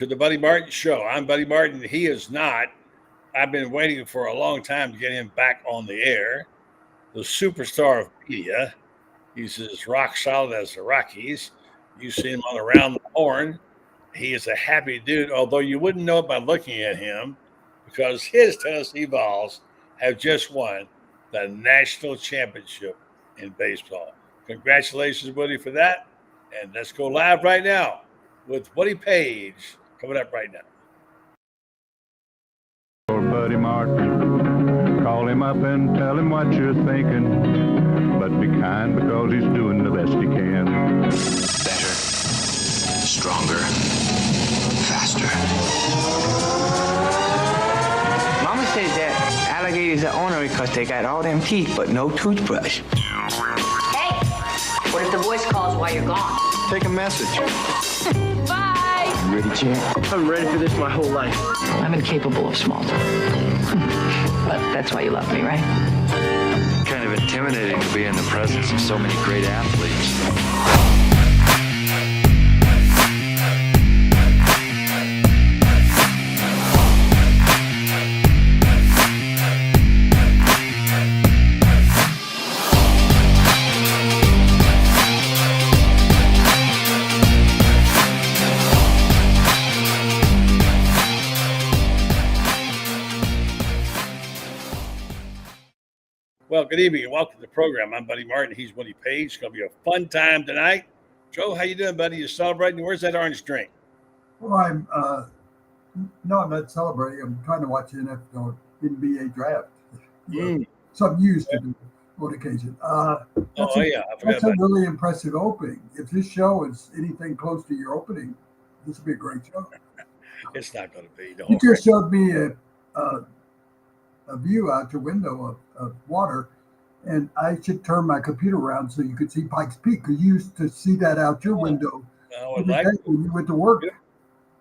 To the Buddy Martin Show. I'm Buddy Martin. He is not. I've been waiting for a long time to get him back on the air. The superstar of media. He's as rock solid as the Rockies. You see him on Around the Horn. He is a happy dude, although you wouldn't know it by looking at him because his Tennessee Vols have just won the national championship in baseball. Congratulations, Woody, for that. And let's go live right now with Woody Paige coming up right now. Or Buddy Martin, call him up and tell him what you're thinking, but be kind because he's doing the best he can. Better, stronger, faster. Mama says that alligators are ornery because they got all them teeth but no toothbrush. Hey, what if the voice calls while you're gone? Take a message. Bye. You ready, champ? I'm ready for this my whole life. I'm incapable of small talk. But that's why you love me, right? Kind of intimidating to be in the presence of so many great athletes. Well, good evening and welcome to the program. I'm Buddy Martin. He's Woody Paige. It's going to be a fun time tonight. Joe, how you doing, buddy? You celebrating? Where's that orange drink? Well, I'm not celebrating. I'm trying to watch the NBA draft. So I'm used to do on occasion. I forgot That's a about really impressive opening. If this show is anything close to your opening, this will be a great show. It's not going to be. You just showed me a view out your window of water, and I should turn my computer around so you could see Pikes Peak, because you used to see that out your window every day when you went to work.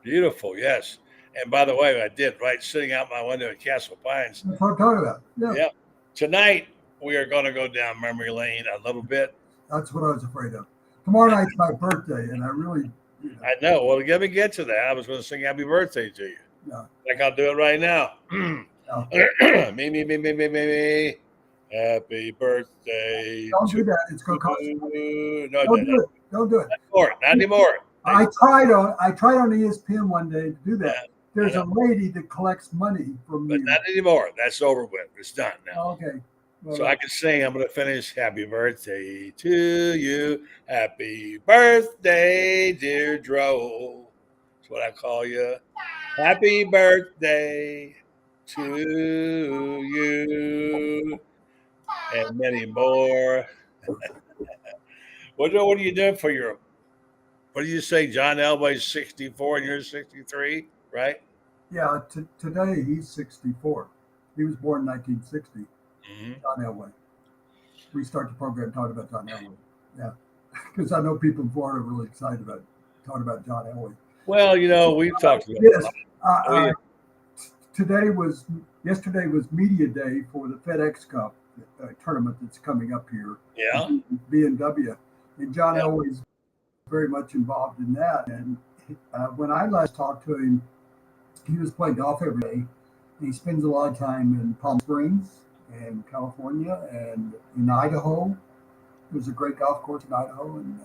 Beautiful, yes. And by the way, I did, right? Sitting out my window at Castle Pines. That's what I'm talking about. Yeah. Tonight, we are going to go down memory lane a little bit. That's what I was afraid of. Tomorrow night's my birthday, and I really... I know. Well, let me get to that. I was going to sing happy birthday to you. Yeah. Like I'll do it right now. Me. Happy birthday. Don't do that. It's going to cost you. No, Don't do it. Not anymore. I tried on ESPN one day to do that. Yeah, There's a lady that collects money from but you. not anymore. That's over with. It's done now. Okay. Well, So I can sing. I'm going to finish. Happy birthday to you. Happy birthday, dear Dro. That's what I call you. Happy birthday to you. And many more. What are you doing for your, what do you say, John Elway's 64 and you're 63, right? yeah, today he's 64. He was born in 1960. Mm-hmm. John Elway. We start the program talking about John Elway. Yeah. Because I know people in Florida are really excited about talking about John Elway. Well, we've talked about Yes. Yesterday was media day for the FedEx Cup tournament that's coming up here. Yeah. BMW. And John Elway's very much involved in that. And when I last talked to him, he was playing golf every day. He spends a lot of time in Palm Springs and California and in Idaho. There's a great golf course in Idaho, and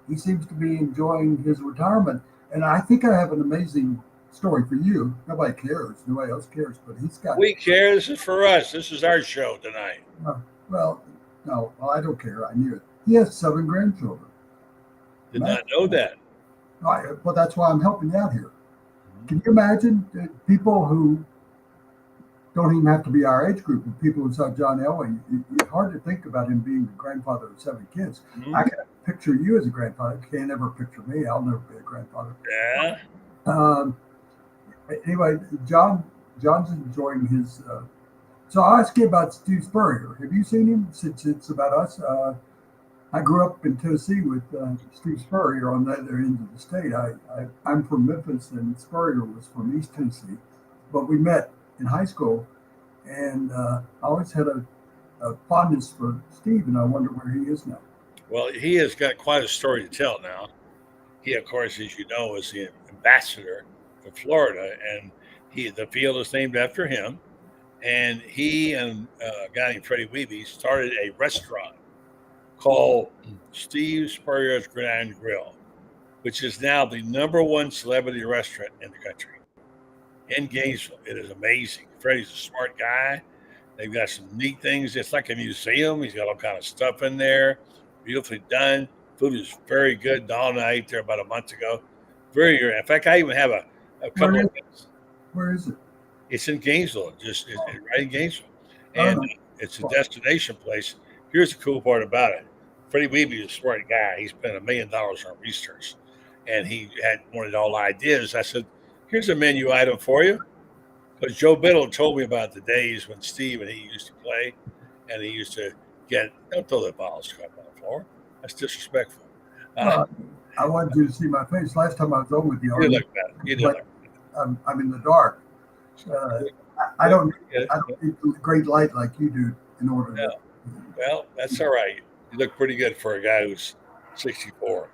he seems to be enjoying his retirement. And I think I have an amazing story for you. Nobody cares. Nobody else cares, but he's got... We care. This is for us. This is our show tonight. Well, I don't care. I knew it. He has 7 grandchildren. Did not know that. Well, that's why I'm helping you out here. Can you imagine people who don't even have to be our age group, but people who saw John Elway? It's hard to think about him being the grandfather of 7 kids. Mm-hmm. I can picture you as a grandfather. You can't ever picture me. I'll never be a grandfather. Yeah. Anyway, John's enjoying his. So I'll ask you about Steve Spurrier. Have you seen him? Since it's about us. I grew up in Tennessee with Steve Spurrier on the other end of the state. I'm from Memphis, and Spurrier was from East Tennessee, but we met in high school, and I always had a fondness for Steve, and I wonder where he is now. Well, he has got quite a story to tell now. He, of course, as you know, is the ambassador in Florida, and the field is named after him. And he and a guy named Freddie Weeby started a restaurant called Steve Spurrier's Gridiron Grill, which is now the #1 celebrity restaurant in the country. In Gainesville, it is amazing. Freddie's a smart guy. They've got some neat things. It's like a museum. He's got all kind of stuff in there, beautifully done. Food is very good. Dawn and I ate there about a month ago. Very good. In fact, I even have a couple of things. Where is it? It's in Gainesville, it's right in Gainesville. And it's a destination place. Here's the cool part about it. Freddie Weeby is a smart guy. He spent $1 million on research, and he wanted all ideas. I said, here's a menu item for you. Because Joe Biddle told me about the days when Steve and he used to play, and he used to don't throw the bottles on the floor. That's disrespectful. I wanted you to see my face. Last time I was over with you. You look bad. You look bad. I'm in the dark. I don't need great light like you do in order to. Well, that's all right. You look pretty good for a guy who's 64.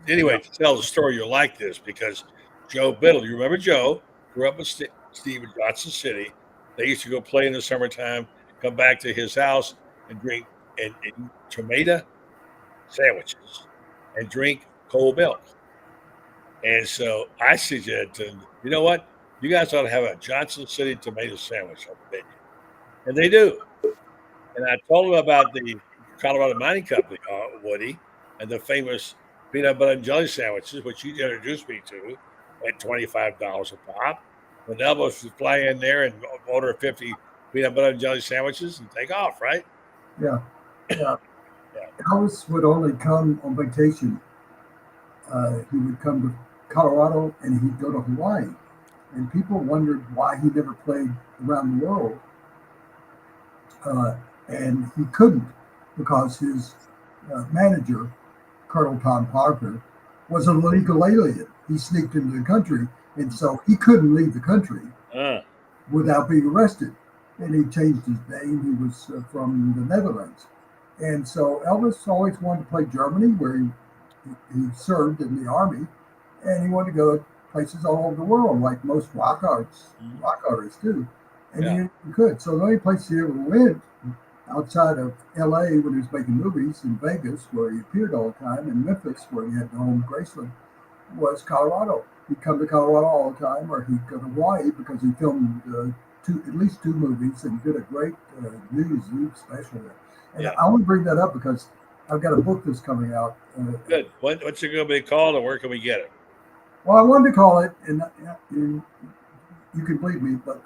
Anyway, to tell the story, you'll like this because Joe Biddle, you remember Joe, grew up with Steve in Johnson City. They used to go play in the summertime, come back to his house and drink and eat tomato sandwiches and drink cold milk. And so I suggested to them, you know what? You guys ought to have a Johnson City tomato sandwich on the menu. And they do. And I told them about the Colorado Mining Company, Woody, and the famous peanut butter and jelly sandwiches, which you introduced me to at $25 a pop. When Elvis would fly in there and order 50 peanut butter and jelly sandwiches and take off, right? Yeah. Elvis would only come on vacation. He would come to Colorado and he'd go to Hawaii. And people wondered why he never played around the world. And he couldn't because his manager, Colonel Tom Parker, was an illegal alien. He sneaked into the country, and so he couldn't leave the country without being arrested. And he changed his name. He was from the Netherlands. And so Elvis always wanted to play Germany, where he served in the army, and he wanted to go to places all over the world, like most rock artists do. And he could. So the only place he ever went outside of L.A. when he was making movies, in Vegas, where he appeared all the time, and Memphis, where he had the home Graceland, was Colorado. He'd come to Colorado all the time, or he'd go to Hawaii because he filmed at least 2 movies and did a great New Year's Eve special there. And I want to bring that up because I've got a book that's coming out. Good. What's it going to be called, and where can we get it? Well, I wanted to call it, and you can believe me, but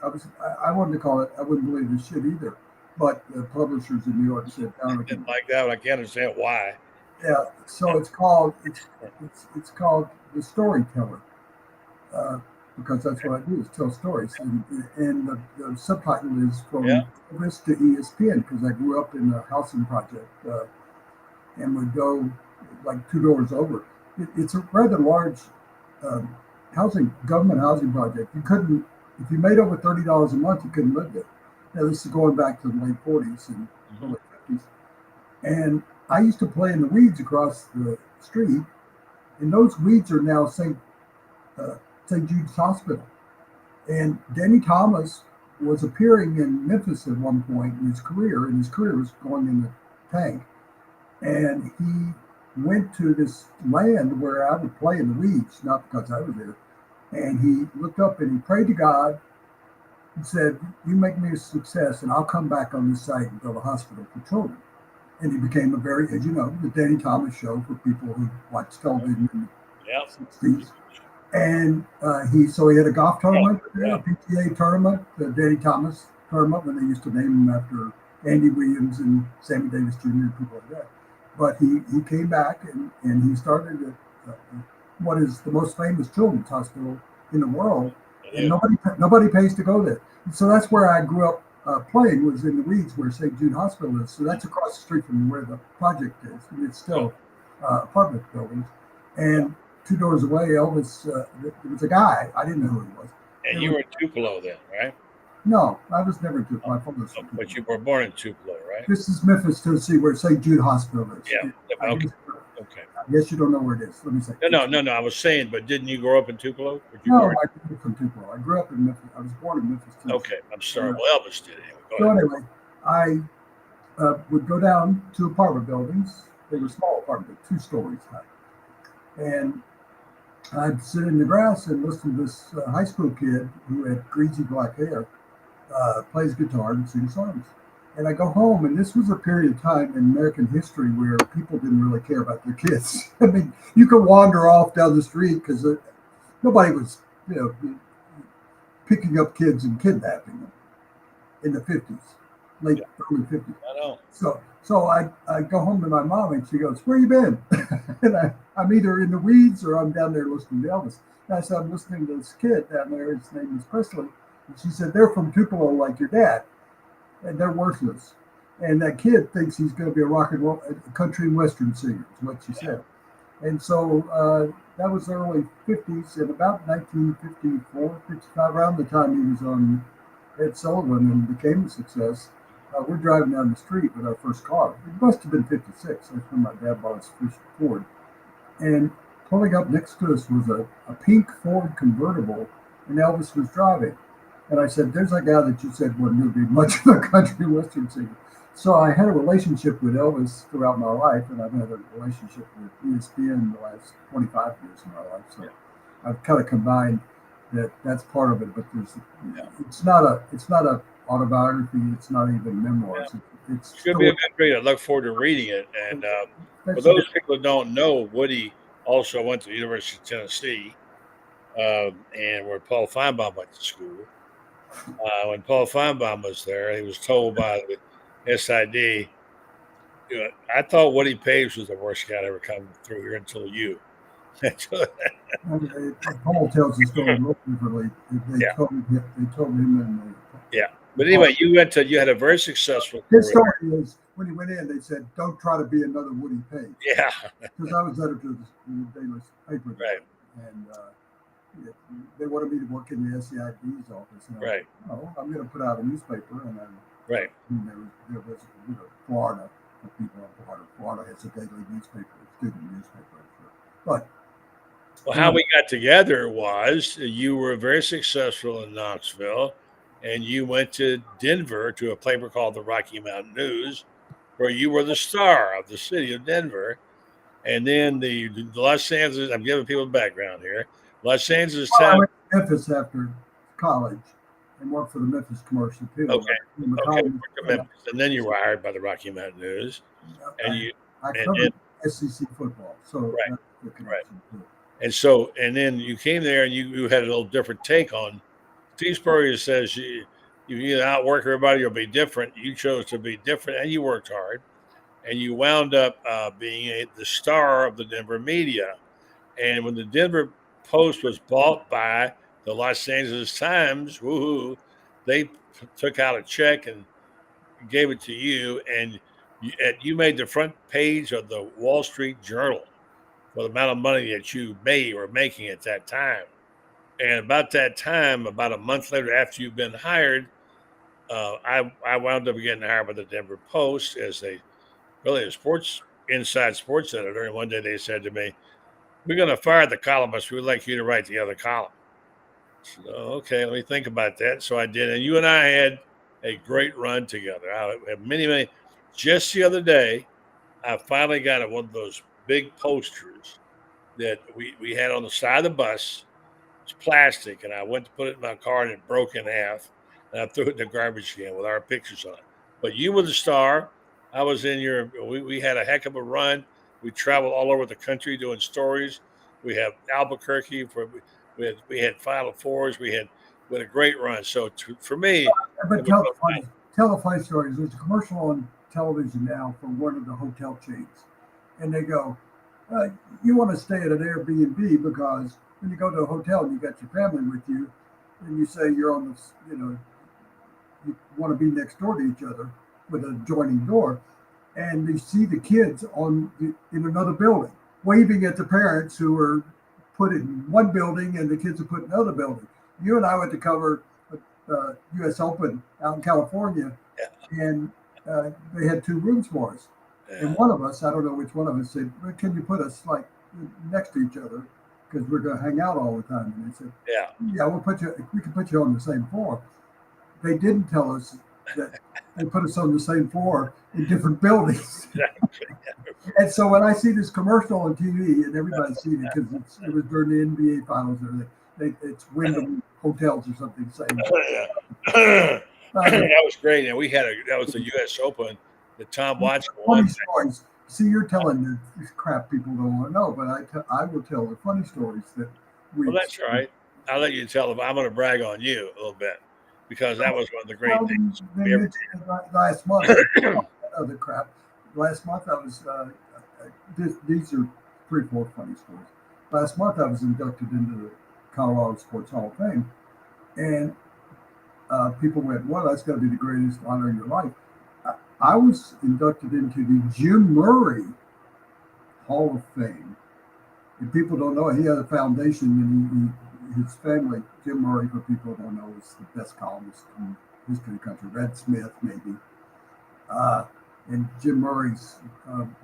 I wanted to call it, I wouldn't believe this shit either. But the publishers in New York said, I didn't like that, but I can't understand why. Yeah, so it's called The Storyteller, because that's what I do, is tell stories. And the subtitle is From Elvis to ESPN, because I grew up in a housing project and would go like 2 doors over. It's a rather large government housing project. You couldn't, if you made over $30 a month, you couldn't live there. Now, this is going back to the late 40s and early 50s. And I used to play in the weeds across the street, and those weeds are now St. Jude's Hospital. And Danny Thomas was appearing in Memphis at one point in his career, and his career was going in the tank. And he went to this land where I would play in the weeds, not because I was there. And he looked up and he prayed to God and said, "You make me a success, and I'll come back on this site and build a hospital for children." And he became a very, as you know, the Danny Thomas show for people who watch television in the 60s. And he had a golf tournament, a PTA tournament, the Danny Thomas tournament, when they used to name him after Andy Williams and Sammy Davis Jr. and people like that. But he came back and he started what is the most famous children's hospital in the world. And nobody pays to go there. And so that's where I grew up playing, was in the weeds where St. Jude Hospital is. So that's across the street from where the project is. And it's still apartment buildings. And 2 doors away, Elvis, there was a guy. I didn't know who he was. And you were in Tupelo then, right? No, I was never in Tupelo. But you were born in Tupelo, right? This is Memphis, Tennessee, where St. Jude Hospital is. Yeah. Okay. Okay. I guess you don't know where it is. Let me say. No. I was saying, but didn't you grow up in Tupelo? No, I grew up from Tupelo. I grew up in Memphis. I was born in Memphis, Tennessee. Okay, I'm sorry. Well, Elvis did anyway. So anyway, I would go down to apartment buildings. They were small apartments, 2 stories high. And I'd sit in the grass and listen to this high school kid who had greasy black hair, plays guitar and sings songs. And I go home, and this was a period of time in American history where people didn't really care about their kids. I mean, you could wander off down the street because nobody was, picking up kids and kidnapping them in the 50s, early 50s. I know. So I go home to my mom, and she goes, "Where you been?" And I'm either in the weeds or I'm down there listening to Elvis. And I said, "I'm listening to this kid down there. His name is Presley." And she said, "They're from Tupelo like your dad, and they're worthless. And that kid thinks he's going to be a rock and roll, a country and western singer," is what she said. And so that was the early 50s, and about 1954, 55, around the time he was on Ed Sullivan and became a success. We're driving down the street with our first car. It must have been 56. That's when my dad bought his first Ford. And pulling up next to us was a pink Ford convertible, and Elvis was driving. And I said, "There's that guy that you said wasn't going to be much of a country western singer." So I had a relationship with Elvis throughout my life, and I've had a relationship with ESPN the last 25 years of my life. So I've kind of combined that's part of it, but it's not a autobiography. It's not even memoirs. Yeah. It's going to be a good read. I look forward to reading it. And for those people who don't know, Woody also went to the University of Tennessee, and where Paul Feinbaum went to school. When Paul Feinbaum was there, he was told by the SID, "I thought Woody Paige was the worst guy to ever come through here until you." Paul tells the story a little differently. They told him and But anyway, you had a very successful career. His story is when he went in, they said, "Don't try to be another Woody Paige." Yeah. Because I was editor of the daily paper. Right. And they wanted me to work in the SEID's office. And right. I'm going to put out a newspaper. And then right. There was Florida. For people in Florida. Florida has a daily newspaper, a student newspaper. But how we got together was you were very successful in Knoxville, and you went to Denver to a paper called the Rocky Mountain News, where you were the star of the city of Denver. And then the Los Angeles, I'm giving people background here, Los Angeles Times. I went to Memphis after college and worked for the Memphis Commercial too. Okay. And then you were hired by the Rocky Mountain News. I covered SEC football. So right. And then you came there and you had a little different take on. Steve Spurrier says you either outwork everybody or be different. You chose to be different, and you worked hard, and you wound up being the star of the Denver media. And when the Denver Post was bought by the Los Angeles Times, woohoo, they took out a check and gave it to you, and you made the front page of the Wall Street Journal for the amount of money that you were making at that time. And about that time, about a month later after you've been hired, I wound up getting hired by the Denver Post as a inside sports editor. And one day they said to me, "We're going to fire the columnist. We'd like you to write the other column." So, okay, let me think about that. So I did. And you and I had a great run together. I had many. Just the other day, I finally got one of those big posters that we had on the side of the bus. It's plastic, and I went to put it in my car, and it broke in half, and I threw it in the garbage can with our pictures on it. But you were the star. I was in we had a heck of a run. We traveled all over the country doing stories. We have Albuquerque, we had Final Fours. We had a great run. So for me, but tell a funny story. There's a commercial on television now for one of the hotel chains, and they go, "You want to stay at an Airbnb because when you go to a hotel and you got your family with you, and you say you're on this, you want to be next door to each other with an adjoining door, and you see the kids in another building waving at the parents who are put in one building and the kids are put in another building." You and I went to cover U.S. Open out in California, and they had 2 rooms for us. And one of us, I don't know which one of us, said, well, "Can you put us like next to each other because we're going to hang out all the time?" And they said, Yeah. "Yeah, we can put you on the same floor." They didn't tell us that they put us on the same floor in different buildings. And so when I see this commercial on TV, and everybody's seen it because it was during the NBA finals, or it's Wyndham Hotels or something saying. That was great. And that was the U.S. Open that Tom Watson won. Funny stories. See, you're telling the crap people don't want to know, but I will tell the funny stories that we. Well, that's all right. I'll let you tell them. I'm going to brag on you a little bit because that was one of the great things. They mentioned last month. Other crap. Last month I was. These are 3-4 funny stories. Last month I was inducted into the Colorado Sports Hall of Fame, and people went, "Well, that's going to be the greatest honor in your life." I was inducted into the Jim Murray Hall of Fame. And people don't know, he had a foundation, and his family, Jim Murray, for people who don't know, is the best columnist in the history of the country. Red Smith, maybe. And Jim Murray's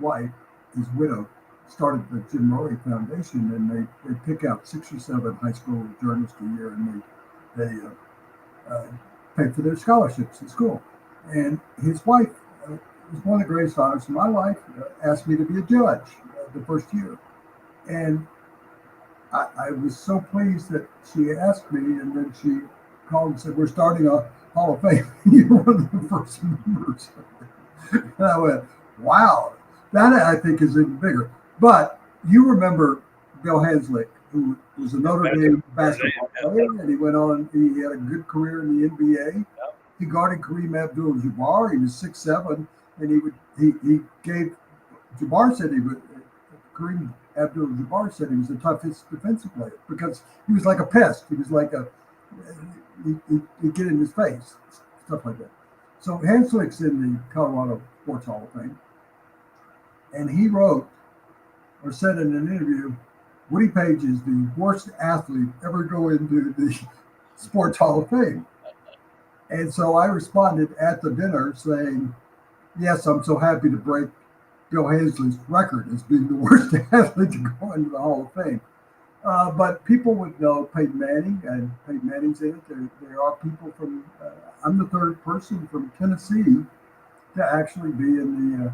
wife, his widow, started the Jim Murray Foundation, and they pick out 6 or 7 high school journalists a year, and they pay for their scholarships at school. And his wife was one of the greatest honors in my life, asked me to be a judge the first year. And I was so pleased that she asked me, and then she called and said, "We're starting a Hall of Fame. You're one of the first members." And I went, "Wow." That I think is even bigger. But you remember Bill Hanslick, who was a Notre Dame basketball player, and he went on, he had a good career in the NBA. He guarded Kareem Abdul-Jabbar. He was 6'7", and he gave, Jabbar said Kareem Abdul-Jabbar said he was the toughest defensive player because he was like a pest. He was like he'd get in his face, stuff like that. So Hanslick's in the Colorado Sports Hall of Fame. And he wrote or said in an interview, Woody Paige is the worst athlete ever go into the Sports Hall of Fame. And so I responded at the dinner saying, "Yes, I'm so happy to break Bill Hanslick's record as being the worst athlete to go into the Hall of Fame." But people would know Peyton Manning, and Peyton Manning's in it. There are people from, I'm the third person from Tennessee to actually be in the,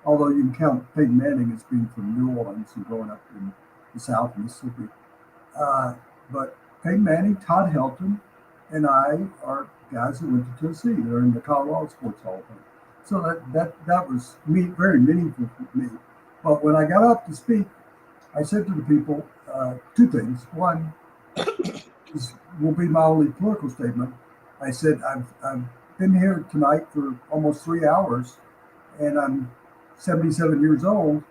although you can count Peyton Manning as being from New Orleans and growing up in the South Mississippi. But Peyton Manning, Todd Helton, and I are guys that went to Tennessee. They're in the Colorado Sports Hall of Fame. So that was very meaningful for me. But when I got up to speak, I said to the people 2 things. One will be my only political statement. I said, I've been here tonight for almost 3 hours, and I'm 77 years old,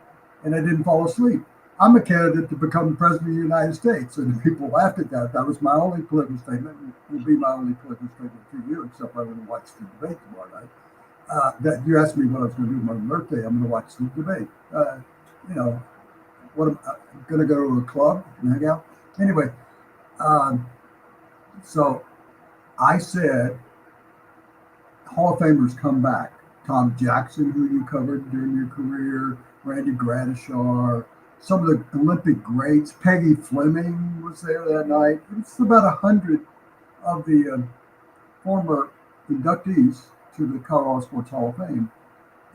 and I didn't fall asleep. I'm a candidate to become president of the United States. And the people laughed at that. That was my only political statement. It will be my only political statement to you, except I want to watch the debate tomorrow night. That you asked me what I was going to do on my birthday. I'm going to watch the debate. I'm going to go to a club and hang out. Anyway, so I said, Hall of Famers come back. Tom Jackson, who you covered during your career, Randy Gradishar, some of the Olympic greats. Peggy Fleming was there that night. It's about 100 of the former inductees to the Colorado Sports Hall of Fame.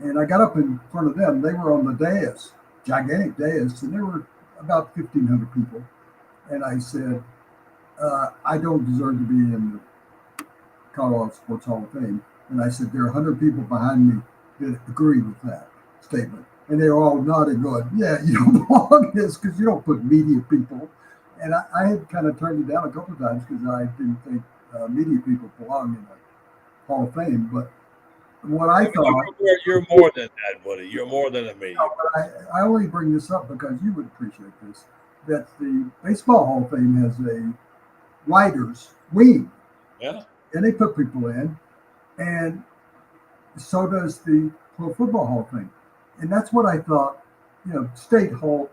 And I got up in front of them. They were on the dais, gigantic dais, and there were about 1,500 people. And I said, I don't deserve to be in the Colorado Sports Hall of Fame. And I said, there are 100 people behind me that agree with that statement. And they were all nodding, going, yeah, you don't belong in this because you don't put media people. And I had kind of turned it down a couple of times because I didn't think media people belong in the Hall of Fame. But what I thought... You're more than that, Woody. You're more than a media. I only bring this up because you would appreciate this, that the Baseball Hall of Fame has a writers wing. Yeah. And they put people in. And so does the Pro Football Hall of Fame. And that's what I thought, state hall,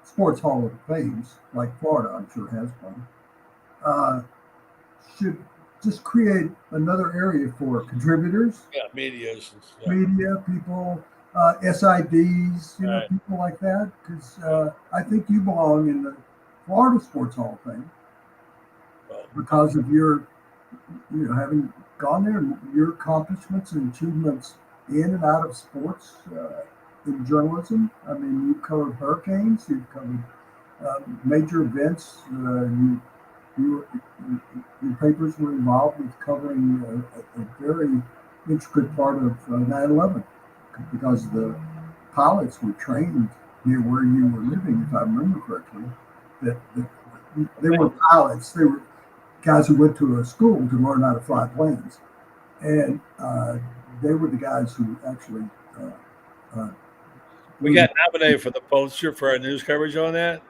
sports hall of fames, like Florida, I'm sure has one, should just create another area for contributors, medias and stuff. media people, SIDs, Right. people like that. Because I think you belong in the Florida Sports Hall of Fame because of your, having gone there, your accomplishments and achievements in and out of sports in journalism. I mean, you've covered hurricanes, you've covered major events. Your papers were involved with covering a very intricate part of 9/11 because the pilots were trained near where you were living, if I remember correctly. That they were pilots. They were guys who went to a school to learn how to fly planes, and they were the guys who actually. We got nominated for the Pulitzer for our news coverage on that,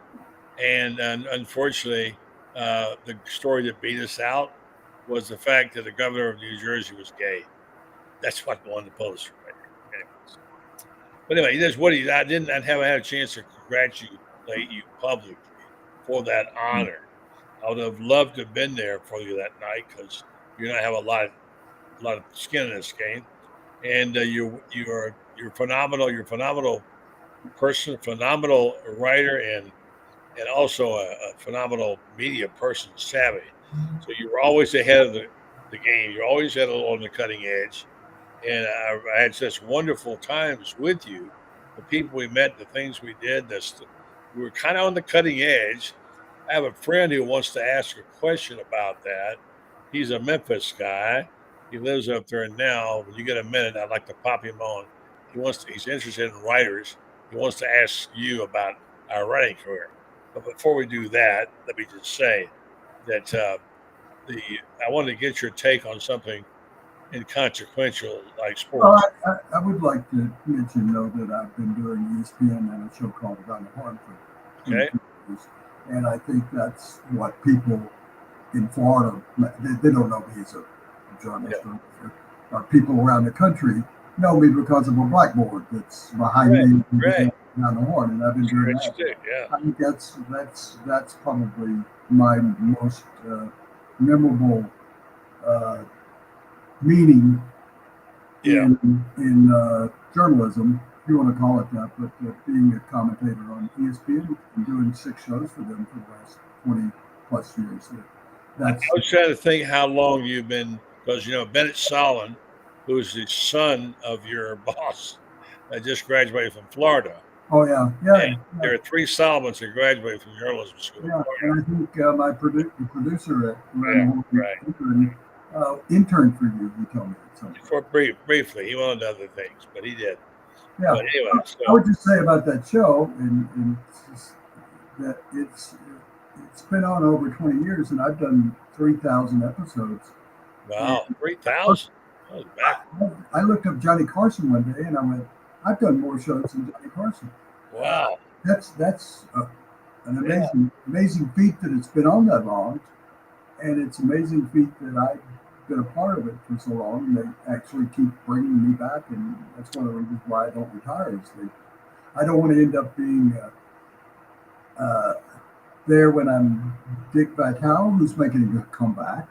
and unfortunately, the story that beat us out was the fact that the governor of New Jersey was gay. That's what won the Pulitzer. Anyways. But anyway, that's what I haven't had a chance to congratulate you publicly for that honor. I would have loved to have been there for you that night because you and I have a lot of skin in this game, and you're phenomenal. You're a phenomenal person, phenomenal writer, and also a phenomenal media person, savvy. So you were always ahead of the game. You're always on the cutting edge. And I had such wonderful times with you. The people we met, the things we did, we were kind of on the cutting edge. I have a friend who wants to ask a question about that. He's a Memphis guy. He lives up there now. When you get a minute, I'd like to pop him on. He's interested in writers. He wants to ask you about our writing career. But before we do that, let me just say that I wanted to get your take on something inconsequential like sports. Well, I would like to mention, though, that I've been doing ESPN and a show called Barnhart for 22 years. And I think that's what people in Florida, they don't know me as a journalist. Yeah. People around the country know me because of a blackboard that's behind me down the horn, and I've been doing that. I think that's probably my most memorable meaning in journalism, if you want to call it that, but being a commentator on ESPN and doing 6 shows for them for the last 20 plus years. I was trying to think how long you've been, because Bennett Solon, who's the son of your boss, just graduated from Florida. Oh yeah. There are 3 Solomons that graduated from journalism school. Yeah, and I think my producer at interned for you. He told me something. For briefly, he wanted other things, but he did. Yeah. But anyway, I would just say about that show, and that it's been on over 20 years, and I've done 3,000 episodes. Wow, 3,000. I looked up Johnny Carson one day, and I went, I've done more shows than Johnny Carson. Wow. That's an amazing feat that it's been on that long, and it's an amazing feat that I've been a part of it for so long, and they actually keep bringing me back, and that's one of the reasons why I don't retire. I don't want to end up being there when I'm Dick Vitale, who's making a comeback,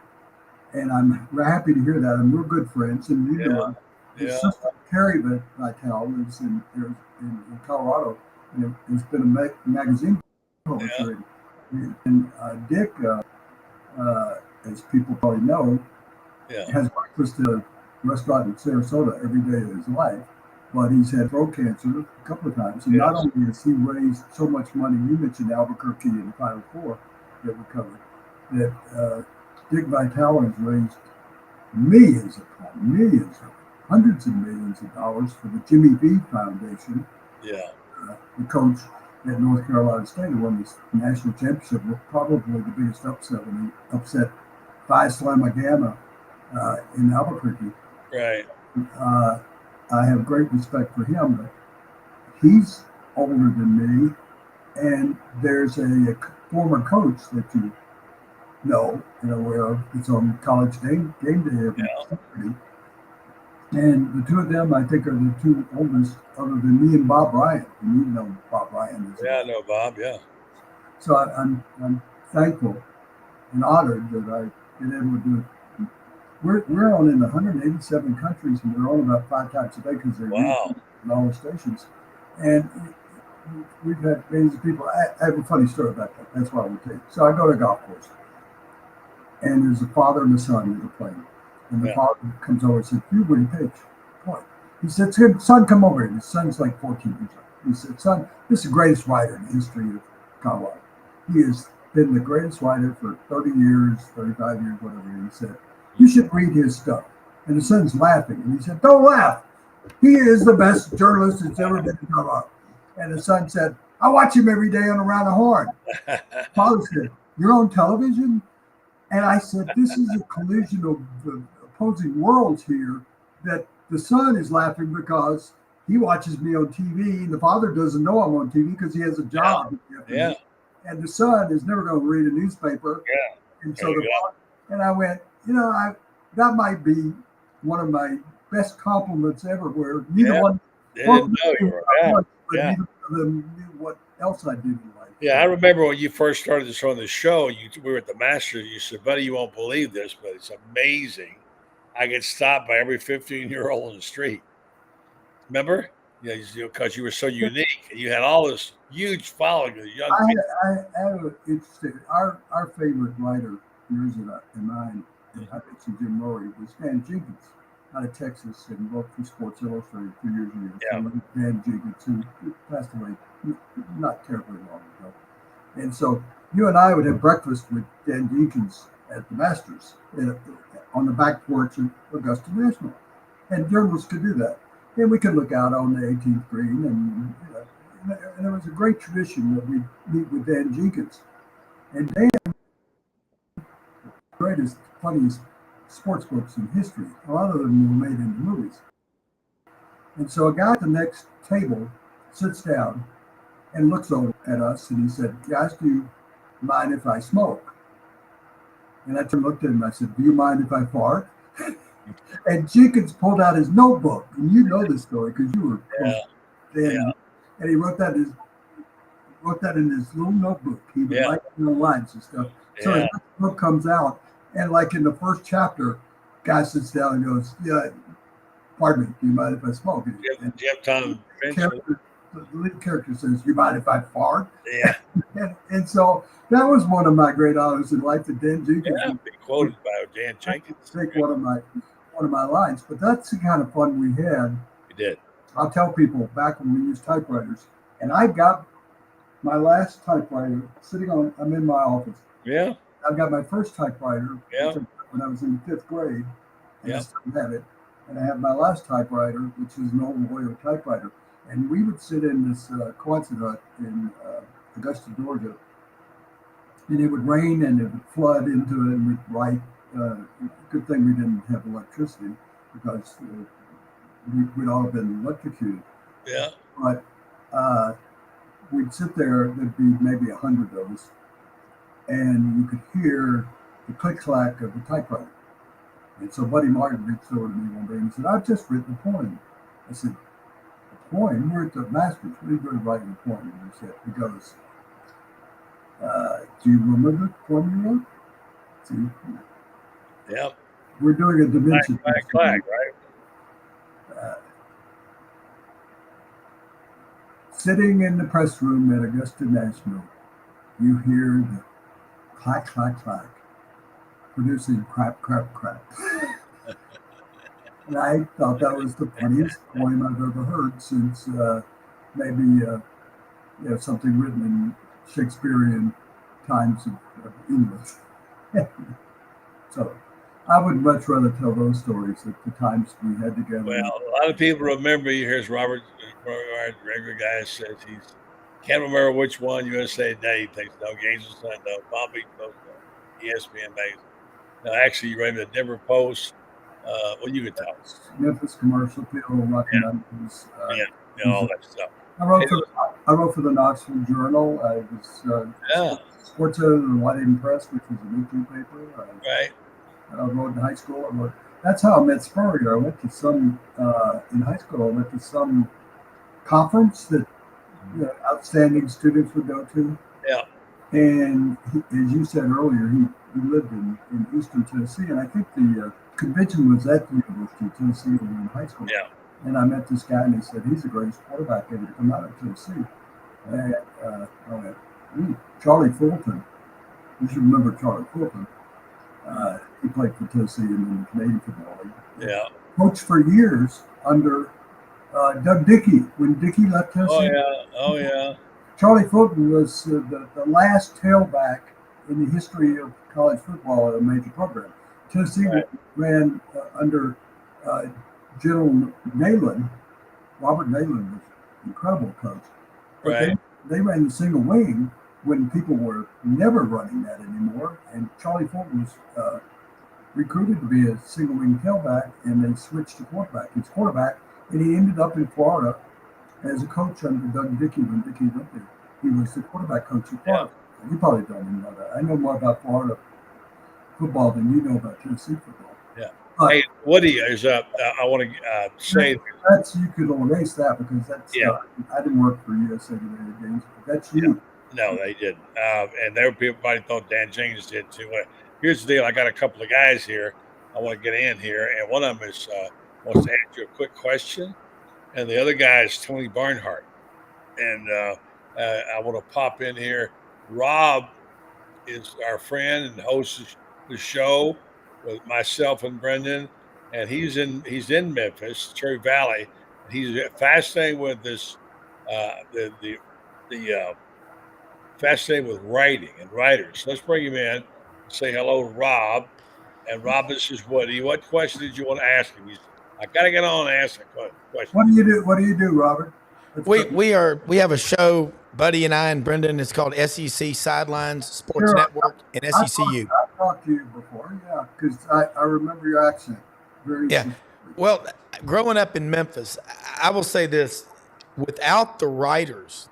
and I'm happy to hear that, and we're good friends, and you know his sister Carrie Vitale lives in Colorado, and it's been a magazine publisher. And Dick, as people probably know, has breakfast at a restaurant in Sarasota every day of his life, but he's had throat cancer a couple of times. And not only has he raised so much money, you mentioned Albuquerque and the Final Four that we covered, that Dick Vitale has raised millions, hundreds of millions of dollars for the Jimmy V Foundation. Yeah. The coach at North Carolina State who won this national championship was probably the biggest upset when he upset Phi Slama Gamma in Albuquerque. Right. I have great respect for him, but he's older than me, and there's a former coach that you know and aware of. It's on college game day every Saturday. And the two of them, I think, are the 2 oldest, other than me and Bob Bryant. And you know Bob Bryant. I know Bob, So I'm thankful and honored that I've been able to We're on in 187 countries, and they're on about 5 times a day because they're Wow. in all the stations. And we've had millions of people. I have a funny story about that. That's why I would tell you. So I go to a golf course, and there's a father and a son that are playing. And the Yeah. father comes over and says, "You Willie Paige." What? He said, "Son, come over here." His son's like 14 years old. He said, "Son, this is the greatest writer in the history of Colorado. He has been the greatest writer for 30 years, 35 years, whatever." He said, "You should read his stuff." And the son's laughing. And he said, "Don't laugh. He is the best journalist that's ever been in Colorado." And the son said, "I watch him every day on Around the Horn." Father said, "You're on television?" And I said, "This is a collision of the opposing worlds here, that the son is laughing because he watches me on TV, and the father doesn't know I'm on TV because he has a job." Yeah. And the son is never going to read a newspaper. Yeah. And so There you go. and I went, that might be one of my best compliments ever, where neither Yeah. one They didn't know you were. Yeah. but Yeah. neither of them knew what else I did in life. Yeah, I remember when you first started this on the show, we were at the Masters. You said, "Buddy, you won't believe this, but it's amazing. I get stopped by every 15-year-old in the street." Remember? Yeah, because you were so unique, and you had all this huge following of young people. I have an interesting. Our favorite writer, yours and mine, I mentioned Jim Murray, was Dan Jenkins out of Texas, and wrote for Sports Illustrated a few years ago. Yeah. So Dan Jenkins, who passed away not terribly long ago. And so you and I would have breakfast with Dan Jenkins at the Masters on the back porch of Augusta National. And journalists could do that. And we could look out on the 18th green, and there was a great tradition that we'd meet with Dan Jenkins. And Dan, the greatest, funniest sports books in history. A lot of them were made into movies. And so a guy at the next table sits down and looks over at us, and he said, "Guys, do you mind if I smoke?" And I looked at him, I said, "Do you mind if I fart?" And Jenkins pulled out his notebook, and you know this story because you were close then. Yeah. And he wrote that in his little notebook. He would write the lines and stuff. So his book comes out, and like in the first chapter, guy sits down and goes, "Yeah, pardon me, do you mind if I smoke?" And the lead character says, "You mind if I fart?" Yeah. and so that was one of my great honors in life, that Dan Jenkins. Yeah, be quoted by Dan Jenkins. Take one of my lines, but that's the kind of fun we had. We did. I'll tell people back when we used typewriters, and I got my last typewriter I'm in my office. Yeah. I got my first typewriter when I was in 5th grade, and I still have it. And I have my last typewriter, which is an old Royal typewriter. And we would sit in this Quonset hut in Augusta, Georgia, and it would rain and it would flood into it, and we'd write. Good thing we didn't have electricity, because we'd all been electrocuted. Yeah. But we'd sit there, there'd be maybe 100 of us, and you could hear the click-clack of the typewriter. And so Buddy Martin reached over to me one day and he said, "I've just written a poem." I said, "A poem? We're at the Masters. What are you doing writing a poem?" And he goes, "Do you remember the poem you wrote?" See? Yep. We're doing a dimension. Clack, right? Sitting in the press room at Augusta National, you hear the clack, clack, clack, producing crap, crap, crap. And I thought that was the funniest poem I've ever heard since maybe something written in Shakespearean times of English. So I would much rather tell those stories at the times we had together. Well, a lot of people remember you. Here's Robert, regular guy, says he's can't remember which one. USA Today, he thinks no. Games of Sun, no. Bobby, no. ESPN magazine. No, actually, you read the Denver Post. Well, you can tell us. Memphis Commercial, People, Rocky Mountains. All that stuff. I wrote for the Knoxville Journal. I was sports editor of the White Haven Press, which was a weekly paper. Right. I wrote in high school. That's how I met Spurrier. I went to some in high school. I went to some conference that outstanding students would go to. Yeah. And as you said earlier, we lived in Eastern Tennessee, and I think the convention was at the University of Tennessee when we were in high school. Yeah. And I met this guy, and he said he's the greatest quarterback ever to come out of Tennessee. And I went, Charlie Fulton. You should remember Charlie Fulton. He played for Tennessee and in the Canadian Football League. Yeah. Coached for years under Doug Dickey when Dickey left Tennessee. Oh yeah. Charlie Fulton was the last tailback in the history of college football at a major program. Tennessee ran under General Neyland. Robert Neyland was an incredible coach. But they ran the single wing when people were never running that anymore. And Charlie Fulton was recruited to be a single wing tailback, and they switched to quarterback. He's quarterback, and he ended up in Florida as a coach under Doug Dickey when Dickey went there. He was the quarterback coach in Florida. Yeah. You probably don't even know that. I know more about Florida football than you know about Tennessee football. Yeah. Hey, Woody is up. I want to say that's you could erase that because that's I didn't work for USA Today games. But that's you. No, they didn't. And everybody thought Dan Jenkins did too. Here's the deal. I got a couple of guys here I want to get in here, and one of them is wants to ask you a quick question, and the other guy is Tony Barnhart. And I want to pop in here. Rob is our friend and hosts the show with myself and Brendan, and he's in Memphis, Cherry Valley. He's fascinated with this the fascinated with writing and writers. Let's bring him in. Say hello to Rob. And Rob, this is Woody. What question did you want to ask him? I got to get on and ask a question. What do you do? What do you do, Robert? We have a show, Buddy and I and Brendan. It's called SEC Sidelines Sports Network and SECU. I've talked to you before, because I remember your accent. Well, growing up in Memphis, I will say this: without the writers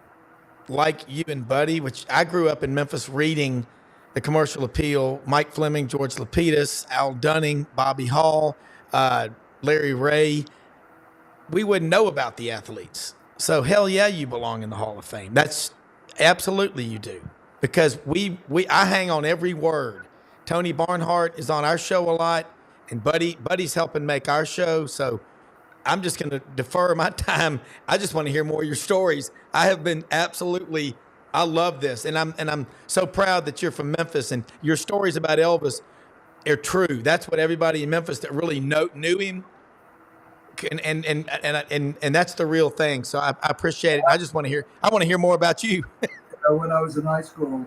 like you and Buddy, which I grew up in Memphis reading the Commercial Appeal, Mike Fleming, George Lapidus, Al Dunning, Bobby Hall, Larry Ray, we wouldn't know about the athletes. So hell yeah, you belong in the Hall of Fame. That's absolutely you do, because I hang on every word. Tony Barnhart is on our show a lot, and Buddy's helping make our show. So I'm just going to defer my time. I just want to hear more of your stories. I have been I love this, and I'm so proud that you're from Memphis, and your stories about Elvis are true. That's what everybody in Memphis that really knew him. And that's the real thing. So I appreciate it. I just want to hear more about you. When I was in high school,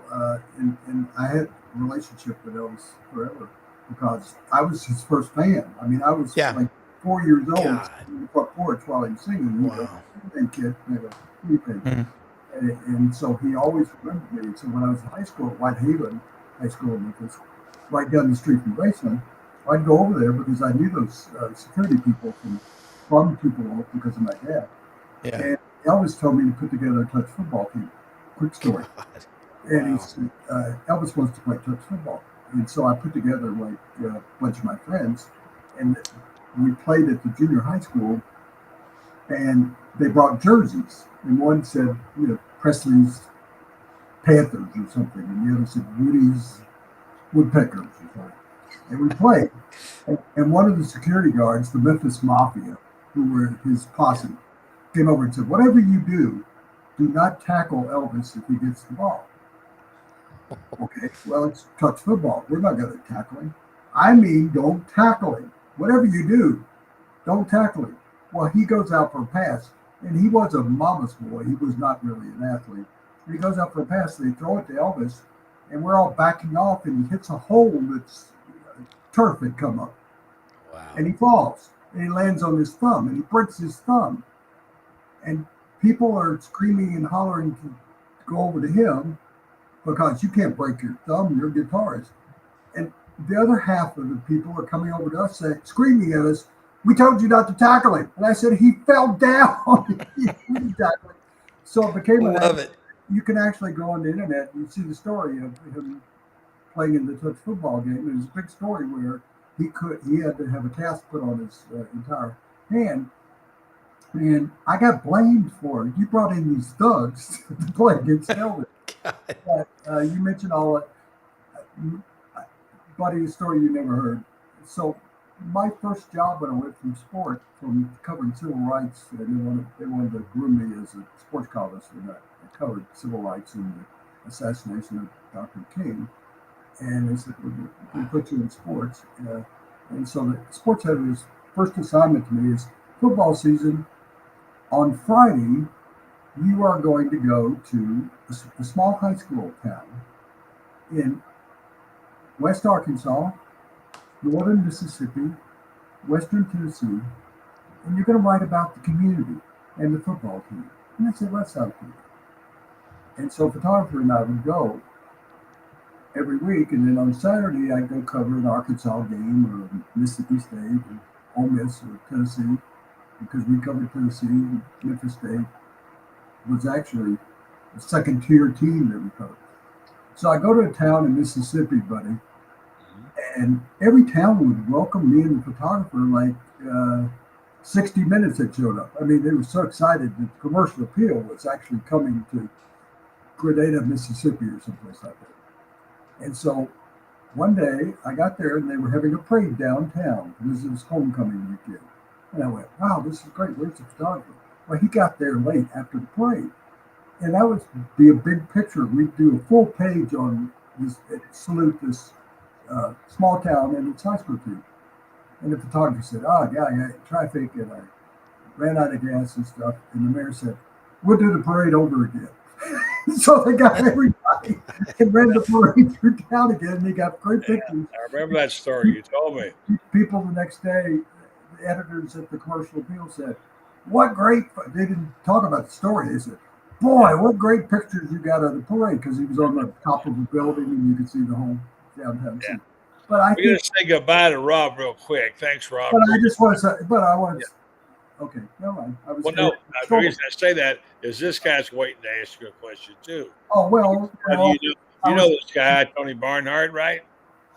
and I had a relationship with Elvis forever because I was his first fan. I mean, I was like 4 years old in the front porch while he was singing. Wow. And kid, and so he always remembered me. So when I was in high school at Whitehaven High School in Memphis, right down the street from Graceland, I'd go over there because I knew those security people from Tupelo because of my dad. Yeah. And Elvis told me to put together a touch football team. Quick story. And he said, Elvis wants to play touch football. And so I put together a bunch of my friends, and we played at the junior high school, and they brought jerseys. And one said, Presley's Panthers or something, and the other said Woody's Woodpeckers or something. And we played. And one of the security guards, the Memphis Mafia, who were his posse, came over and said, whatever you do not tackle Elvis if he gets the ball. Okay, well, it's touch football. We're not going to tackle him. I mean, don't tackle him. Whatever you do, don't tackle him. Well, he goes out for a pass, and he was a mama's boy. He was not really an athlete. He goes out for a pass, they throw it to Elvis, and we're all backing off, and he hits a hole that's turf had come up. Wow. And he falls, and he lands on his thumb, and he breaks his thumb. And people are screaming and hollering to go over to him because you can't break your thumb, you're a guitarist. And the other half of the people are coming over to us screaming at us, we told you not to tackle him. And I said, he fell down. So it became you can actually go on the internet and see the story of him playing in the touch football game. It was a big story where he had to have a cast put on his entire hand. And I got blamed for it. You brought in these thugs to play against Elvis. You mentioned all that. Buddy, a story you never heard. So my first job when I went from covering civil rights, and they wanted to groom me as a sports columnist, and I covered civil rights and the assassination of Dr. King. And they said, we'll put you in sports. And so the sports editor's first assignment to me is football season. On Friday, you are going to go to a small high school town in West Arkansas, northern Mississippi, western Tennessee, and you're going to write about the community and the football team. And I said, well, that sounds good. And so a photographer and I would go every week, and then on Saturday I'd go cover an Arkansas game or Mississippi State or Ole Miss or Tennessee, because we covered Tennessee. Memphis State was actually a second-tier team that we covered. So I go to a town in Mississippi, buddy, and every town would welcome me and the photographer like 60 Minutes that showed up. I mean, they were so excited that the commercial appeal was actually coming to Grenada, Mississippi or someplace like that. And so one day I got there and they were having a parade downtown because it was homecoming weekend. And I went, wow, this is great. Where's the photographer? Well, he got there late after the parade. And that would be a big picture. We'd do a full page on this, salute this small town and its high school team. And the photographer said, oh, yeah, I got traffic and I ran out of gas and stuff. And the mayor said, we'll do the parade over again. So they got everybody and ran the parade through town again. And they got great pictures. I remember that story. You told me. People the next day, the editors at the Commercial Appeal said, what great, they didn't talk about the story. They said, boy, what great pictures you got of the parade, because he was on the top of a building and you could see the whole downtown scene. But we're going to say goodbye to Rob real quick. Thanks, Rob. But I just want to say, okay, never mind. The reason I say that is this guy's waiting to ask you a question too. Oh, well. You know this guy, Tony Barnhart, right?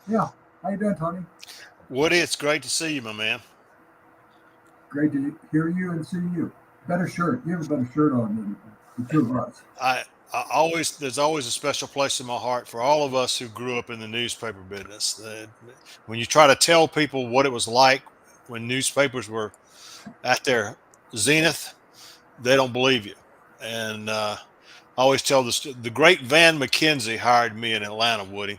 Yeah. How you doing, Tony? Woody, it's great to see you, my man. Great to hear you and see you. Better shirt. You have a better shirt on than the two of us. There's always a special place in my heart for all of us who grew up in the newspaper business. When you try to tell people what it was like when newspapers were at their zenith, they don't believe you. And I always tell this. The great Van McKenzie hired me in Atlanta, Woody.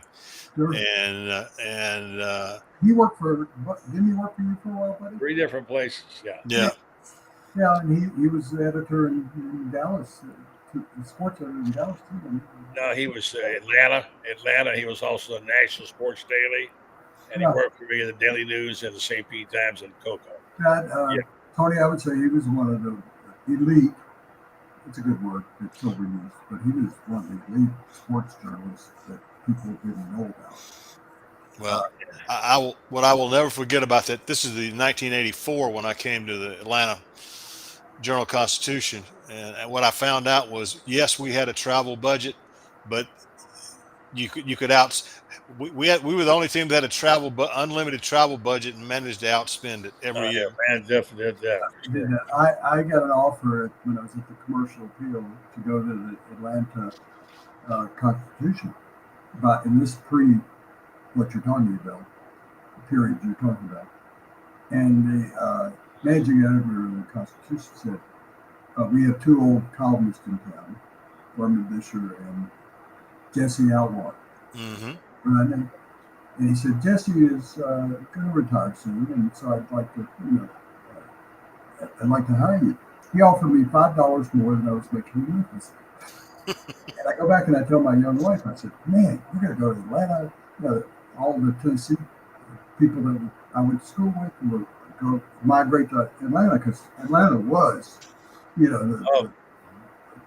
Sure. And he worked for. Didn't he work for you for a while, buddy? 3 different places. Yeah. Yeah, and he was the editor in Dallas. The sports editor in Dallas too. No, he was Atlanta. He was also the National Sports Daily, and he worked for me in the Daily News and the St. Pete Times and Cocoa. Tony, I would say he was one of the elite. It's a good word. It's overused, but he was one of the elite sports journalists that people didn't know about. Well, what I will never forget about that. This is the 1984 when I came to the Atlanta Journal-Constitution, and what I found out was, yes, we had a travel budget, but you could we were the only team that had unlimited travel budget and managed to outspend it every year. Man, definitely did that. Yeah, I got an offer when I was at the Commercial Appeal to go to the Atlanta Constitution, but in this what you're talking about, the period you're talking about, and the managing editor of the Constitution said, we have 2 old columnists in town, Norman Bisher and Jesse Outlaw. Mm-hmm. And he said, Jesse is going to retire soon, and so I'd like to hire you. He offered me $5 more than I was making in Memphis. And I go back and I tell my young wife, I said, man, we're going to go to Atlanta. All the Tennessee people that I went to school with will go migrate to Atlanta, because Atlanta was,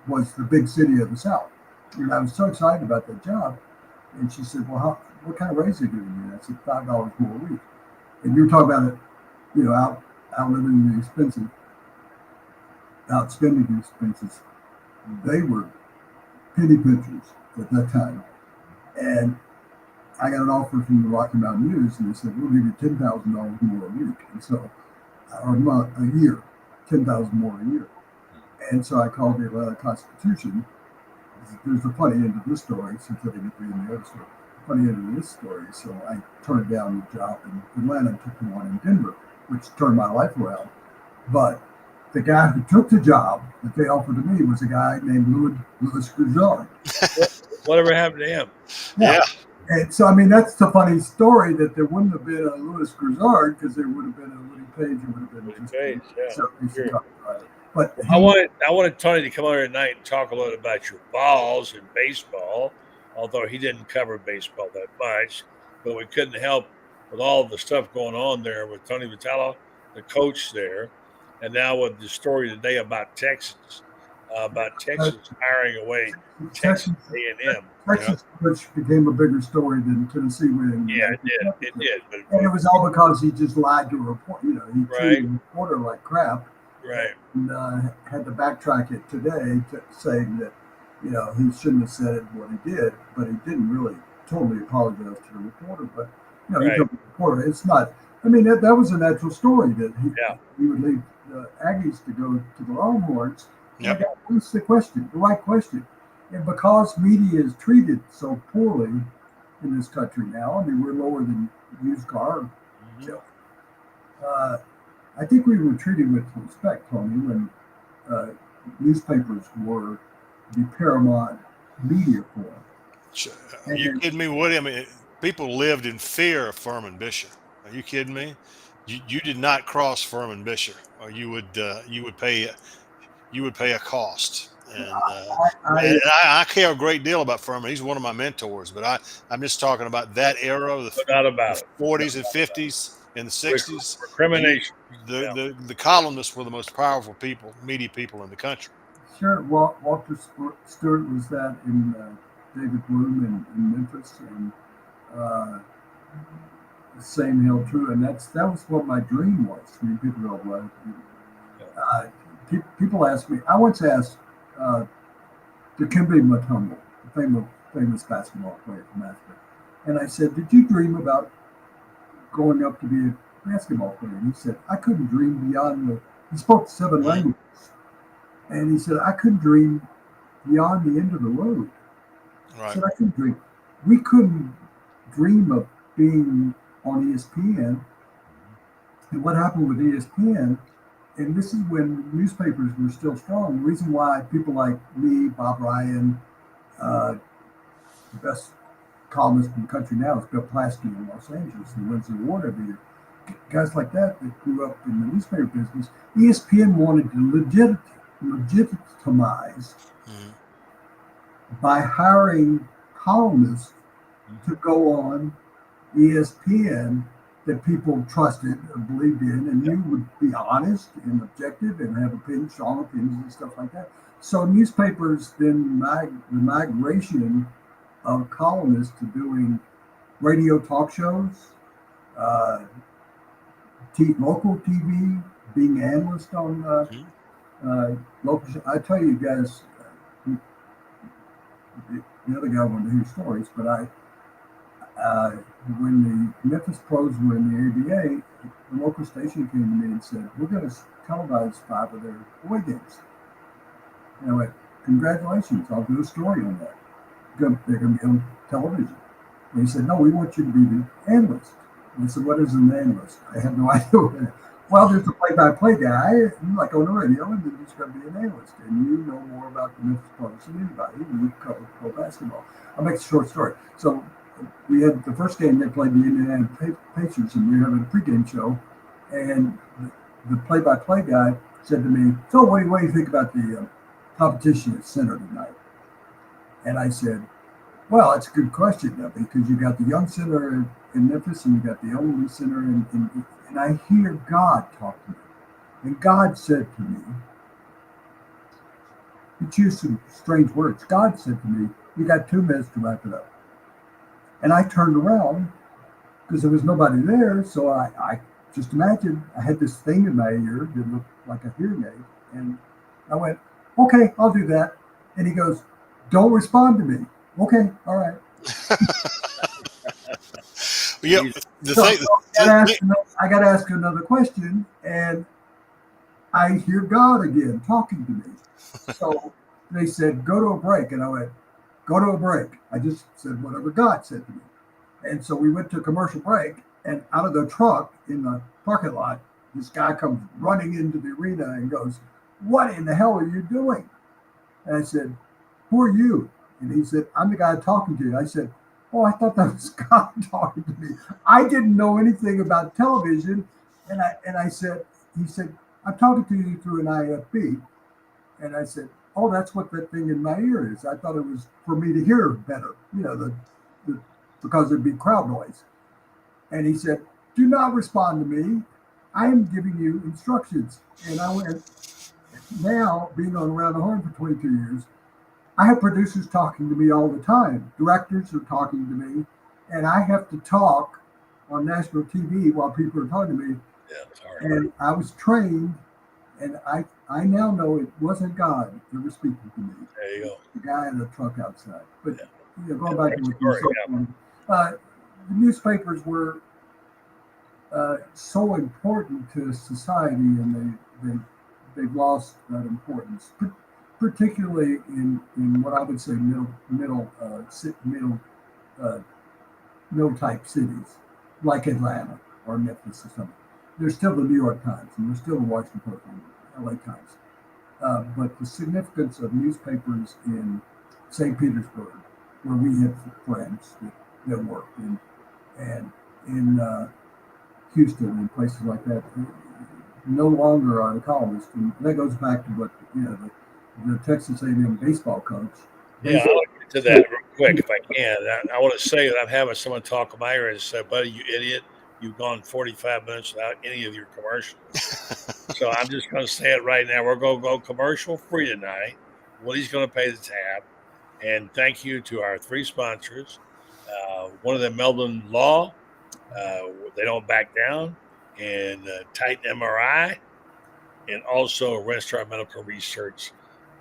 was the big city of the South. And I was so excited about that job. And she said, well, what kind of raise are you giving me? I said, $5 more a week. And you're talking about it, outliving the expenses, outspending the expenses. They were penny pinchers at that time. And I got an offer from the Rocky Mountain News, and they said, we'll give you $10,000 more a week. And so, or a year, $10,000 more a year. And so I called the Atlanta Constitution. There's a funny end to this story, since I didn't get to the other story. funny end of this story. So I turned down the job in Atlanta and took the one in Denver, which turned my life around. But the guy who took the job that they offered to me was a guy named Louis Grisard. Whatever happened to him? Yeah. And so, I mean, that's the funny story, that there wouldn't have been a Louis Grisard because there would have been a Woody Paige. It would have been just Paige, yeah. sure. But I wanted Tony to come over tonight and talk a little about your balls and baseball, although he didn't cover baseball that much. But we couldn't help with all the stuff going on there with Tony Vitello, the coach there, and now with the story today about Texas hiring away Texas A&M. Texas, which became a bigger story than Tennessee winning. Yeah, it did. And it was all because he just lied to a reporter. He treated a reporter like crap. Right. And had to backtrack it today saying that, he shouldn't have said it what he did, but he didn't really totally apologize to the reporter. But, he told the reporter, it's not, I mean, that was a natural story that he would leave the Aggies to go to the Longhorns. Yep. That's the question, the right question. And because media is treated so poorly in this country now, I mean, we're lower than used car. I think we were treated with respect, Tony, when newspapers were the paramount media form. Are you kidding me, Woody? I mean, people lived in fear of Furman Bisher. Are you kidding me? You did not cross Furman Bisher, or you would pay a cost. And I care a great deal about Furman. He's one of my mentors, but I'm just talking about that era, the 40s and 50s and the 60s. Recrimination. The columnists were the most powerful people, media people in the country. Sure. Walter Stewart was that in David Bloom in Memphis, and the same held true. And that was what my dream was. I mean, people go, well, people ask me. I once asked Dikembe Mutombo, the famous basketball player from Africa, and I said, "Did you dream about growing up to be a basketball player?" And he said, "I couldn't dream beyond He spoke 7 languages, and he said, "I couldn't dream beyond the end of the road." Right. He said, "I couldn't dream. We couldn't dream of being on ESPN." And what happened with ESPN? And this is when newspapers were still strong. The reason why people like me, Bob Ryan, the best columnist in the country now is Bill Plaschke in Los Angeles, who wins the award every year. Guys like that grew up in the newspaper business. ESPN wanted to legitimize by hiring columnists to go on ESPN that people trusted or believed in, and you would be honest and objective and have strong opinions and stuff like that. So newspapers, then the migration of columnists to doing radio talk shows, local TV, being analyst on local. I tell you guys, the other guy wanted to hear stories, but when the Memphis Pros were in the ABA, the local station came to me and said, "We're going to televise 5 of their away games." And I went, "Congratulations, I'll do a story on that. They're going to be on television." And he said, "No, we want you to be the analyst." And I said, "What is an analyst?" I had no idea. Well, there's a play-by-play guy, like on the radio, and then he's going to be an analyst. And you know more about the Memphis Pros than anybody, and you cover pro basketball. I'll make a short story. So we had the first game, they played the Indiana Pacers, and we were having a pregame show, and the play-by-play guy said to me, "So what do you think about the competition at center tonight?" And I said, "Well, that's a good question, because you got the young center in Memphis, and you got the elderly center in and I hear God talk to me. And God said to me," he used some strange words. God said to me, "You got 2 minutes to wrap it up." And I turned around because there was nobody there. So I just imagined I had this thing in my ear that looked like a hearing aid. And I went, "Okay, I'll do that." And he goes, "Don't respond to me." "Okay, all right." Yeah, I got to ask another question, and I hear God again talking to me. So they said, "Go to a break," and I went, "Go to a break." I just said whatever God said to me. And so we went to a commercial break, and out of the truck in the parking lot, this guy comes running into the arena and goes, "What in the hell are you doing?" And I said, "Who are you?" And he said, "I'm the guy talking to you." I said, "Oh, I thought that was God talking to me. I didn't know anything about television." And I said, he said, "I'm talking to you through an IFB." And I said, "Oh, that's what that thing in my ear is. I thought it was for me to hear better, because there'd be crowd noise." And he said, "Do not respond to me. I am giving you instructions." And I went, now being on Around the Horn for 22 years, I have producers talking to me all the time. Directors are talking to me, and I have to talk on national TV while people are talking to me. Yeah, it's hard. And I was trained, and I now know it wasn't God that was speaking to me. There you go. The guy in the truck outside. But going Yeah, back to what you said, the newspapers were so important to society, and they've lost that importance, particularly in what I would say middle type cities like Atlanta or Memphis or something. There's still the New York Times, and there's still the Washington Post and LA Times. But the significance of newspapers in St. Petersburg, where we had friends that worked, and in Houston and places like that, no longer are the columnists. And that goes back to what the Texas A&M baseball coach. Yeah, I'll get to that real quick if I can. I want to say that I'm having someone talk in my ear and say, "Buddy, you idiot, you've gone 45 minutes without any of your commercials." So I'm just going to say it right now. We're going to go commercial free tonight. Woody's going to pay the tab. And thank you to our three sponsors. One of them, Melbourne Law. They don't back down. And Titan MRI. And also Registrar Medical Research,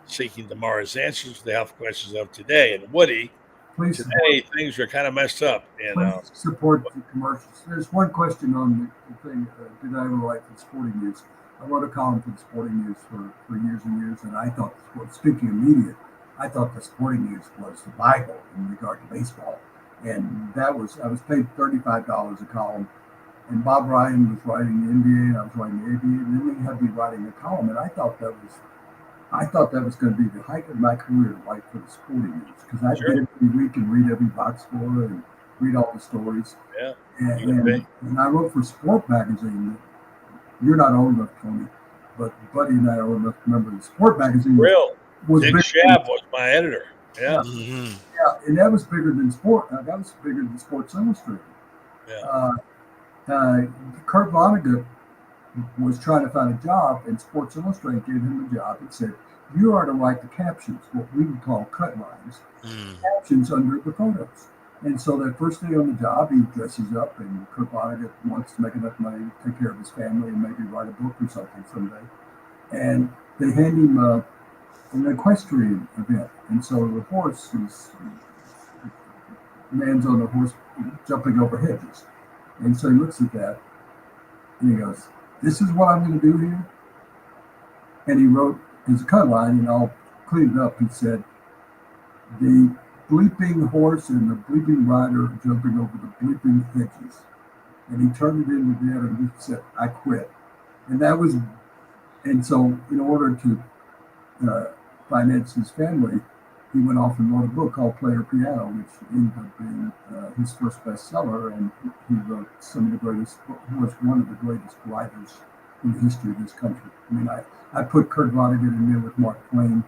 seeking tomorrow's answers to the health questions of today. And Woody, today things are kind of messed up. And please support the commercials. There's one question on the thing. Did I ever write for the Sporting News? I wrote a column for the Sporting News for years and years, and I thought, speaking of media, I thought the Sporting News was the Bible in regard to baseball. And I was paid $35 a column. And Bob Ryan was writing the NBA, and I was writing the ABA, and then they had me writing a column, and I thought that was going to be the height of my career to write for the Sporting News, because I did it every week and read every box score and read all the stories. Yeah. And I wrote for Sport Magazine. You're not old enough, Tony, but Buddy and I are old enough to remember the Sport Magazine. Dick Schaab was my editor. Yeah. Mm-hmm. Yeah, and that was bigger than Sport. That was bigger than Sports Illustrated. Yeah. Kurt Vonnegut was trying to find a job, and Sports Illustrated gave him a job and said, "You are to write the captions, what we would call cut lines, captions under the photos." And so that first day on the job, he dresses up, and Kurt Vonnegut wants to make enough money to take care of his family and maybe write a book or something someday. And they hand him an equestrian event. And so the horse is, man's on the horse jumping over hedges. And so he looks at that and he goes, "This is what I'm going to do here." And he wrote his cut line, and I'll clean it up. He said, "The bleeping horse and the bleeping rider are jumping over the bleeping hedges." And he turned it into that, and he said, "I quit." And so in order to finance his family, he went off and wrote a book called Player Piano, which ended up being his first bestseller. And he wrote one of the greatest writers in the history of this country. I mean, I put Kurt Vonnegut in there with Mark Twain,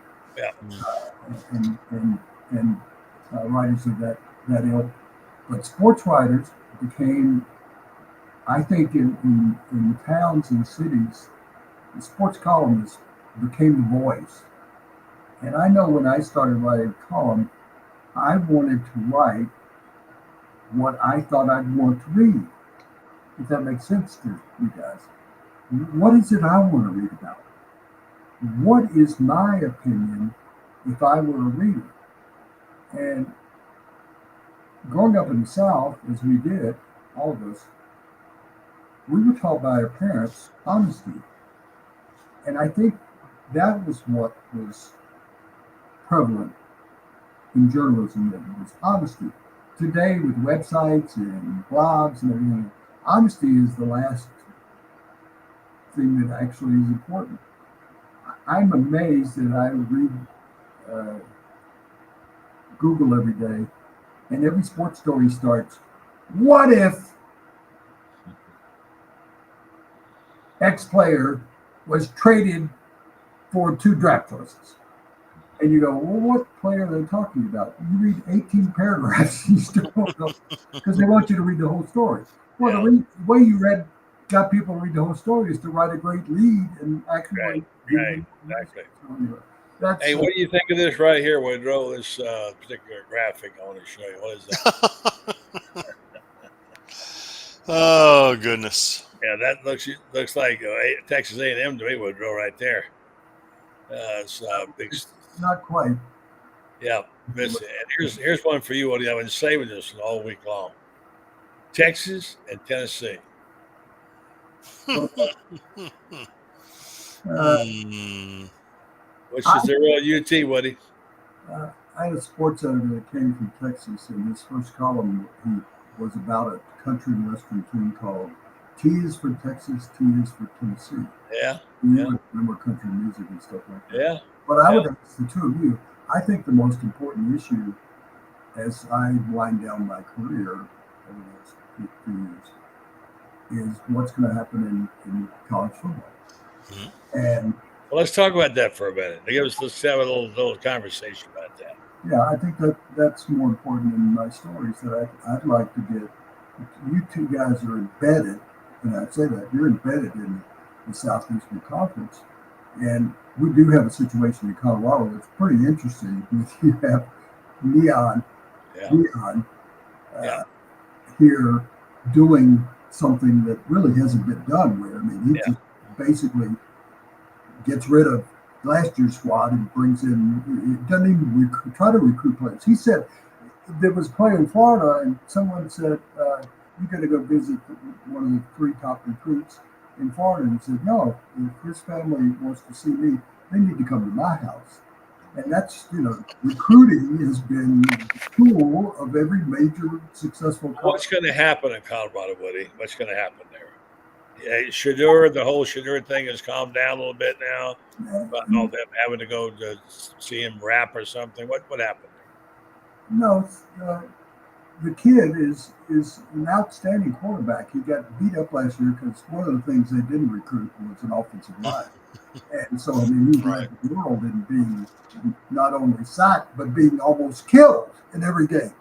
and writers of that ilk. But sports writers became, I think, in towns and cities, the sports columnists became the voice. And I know when I started writing a column, I wanted to write what I thought I'd want to read. If that makes sense to you guys. What is it I want to read about? What is my opinion if I were a reader? And growing up in the South, as we did, all of us, we were taught by our parents honesty. And I think that was what was prevalent in journalism then, was honesty. today with websites and blogs and everything, honesty is the last thing that actually is important. I'm amazed that I read Google every day, and every sports story starts, what if X player was traded for 2 draft choices? And you go, well, what player are they talking about? You read 18 paragraphs, you still don't know, because they want you to read the whole story. Well, the way you got people to read the whole story is to write a great lead and actually. Right, exactly. So anyway, that's, Hey, what do you think of this right here, Woodrow? This particular graphic I want to show you. What is that? Oh goodness. Yeah, that looks like Texas A&M to me, Woodrow, right there. It's big. not quite. Yeah, and here's one for you, Woody. I've been saving this all week long. Texas and Tennessee. Which is the real UT, Woody? I had a sports editor that came from Texas, and his first column he was about a country and western team called T is for Texas, T is for Tennessee. Yeah. You remember country music and stuff like that. Yeah. But I would ask the two of you, I think the most important issue as I wind down my career over the next few years is what's going to happen in college football. Mm-hmm. And well, let's talk about that for a minute. Let's have a little conversation about that. Yeah, I think that's more important in my stories that I'd like to get. You two guys are embedded, and I say that you're embedded in the Southeastern Conference, and we do have a situation in Colorado that's pretty interesting. You have Neon here doing something that really hasn't been done. Where I mean, he just basically gets rid of last year's squad and brings in. It doesn't even try to recruit players. He said there was a player in Florida, and someone said, "You got to go visit one of the 3 top recruits in Florida." And he said, "No, if his family wants to see me, they need to come to my house." And that's, recruiting has been the tool of every major successful company. What's going to happen in Colorado, Woody? What's going to happen there? Shedeur, the whole Shedeur thing has calmed down a little bit now. About all them having to go to see him rap or something. What happened there? No, the kid is an outstanding quarterback. He got beat up last year because one of the things they didn't recruit was an offensive line. And so, I mean, he led the world in being not only sacked, but being almost killed in every game.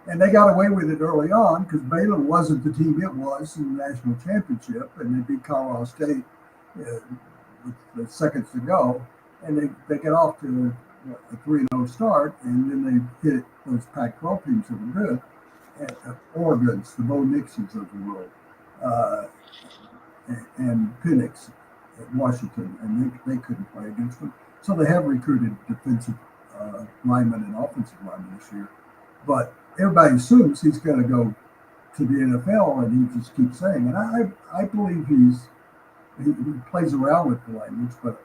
And they got away with it early on because Baylor wasn't the team it was in the national championship, and they beat Colorado State with the seconds to go, and they get off to a 3-0 start, and then they hit those Pac-12 teams that were good, Oregon's, the Bo Nixons of the world, and Penix at Washington, and they couldn't play against them. So they have recruited defensive linemen and offensive linemen this year, but everybody assumes he's going to go to the NFL, and he just keeps saying, and I believe he plays around with the language, but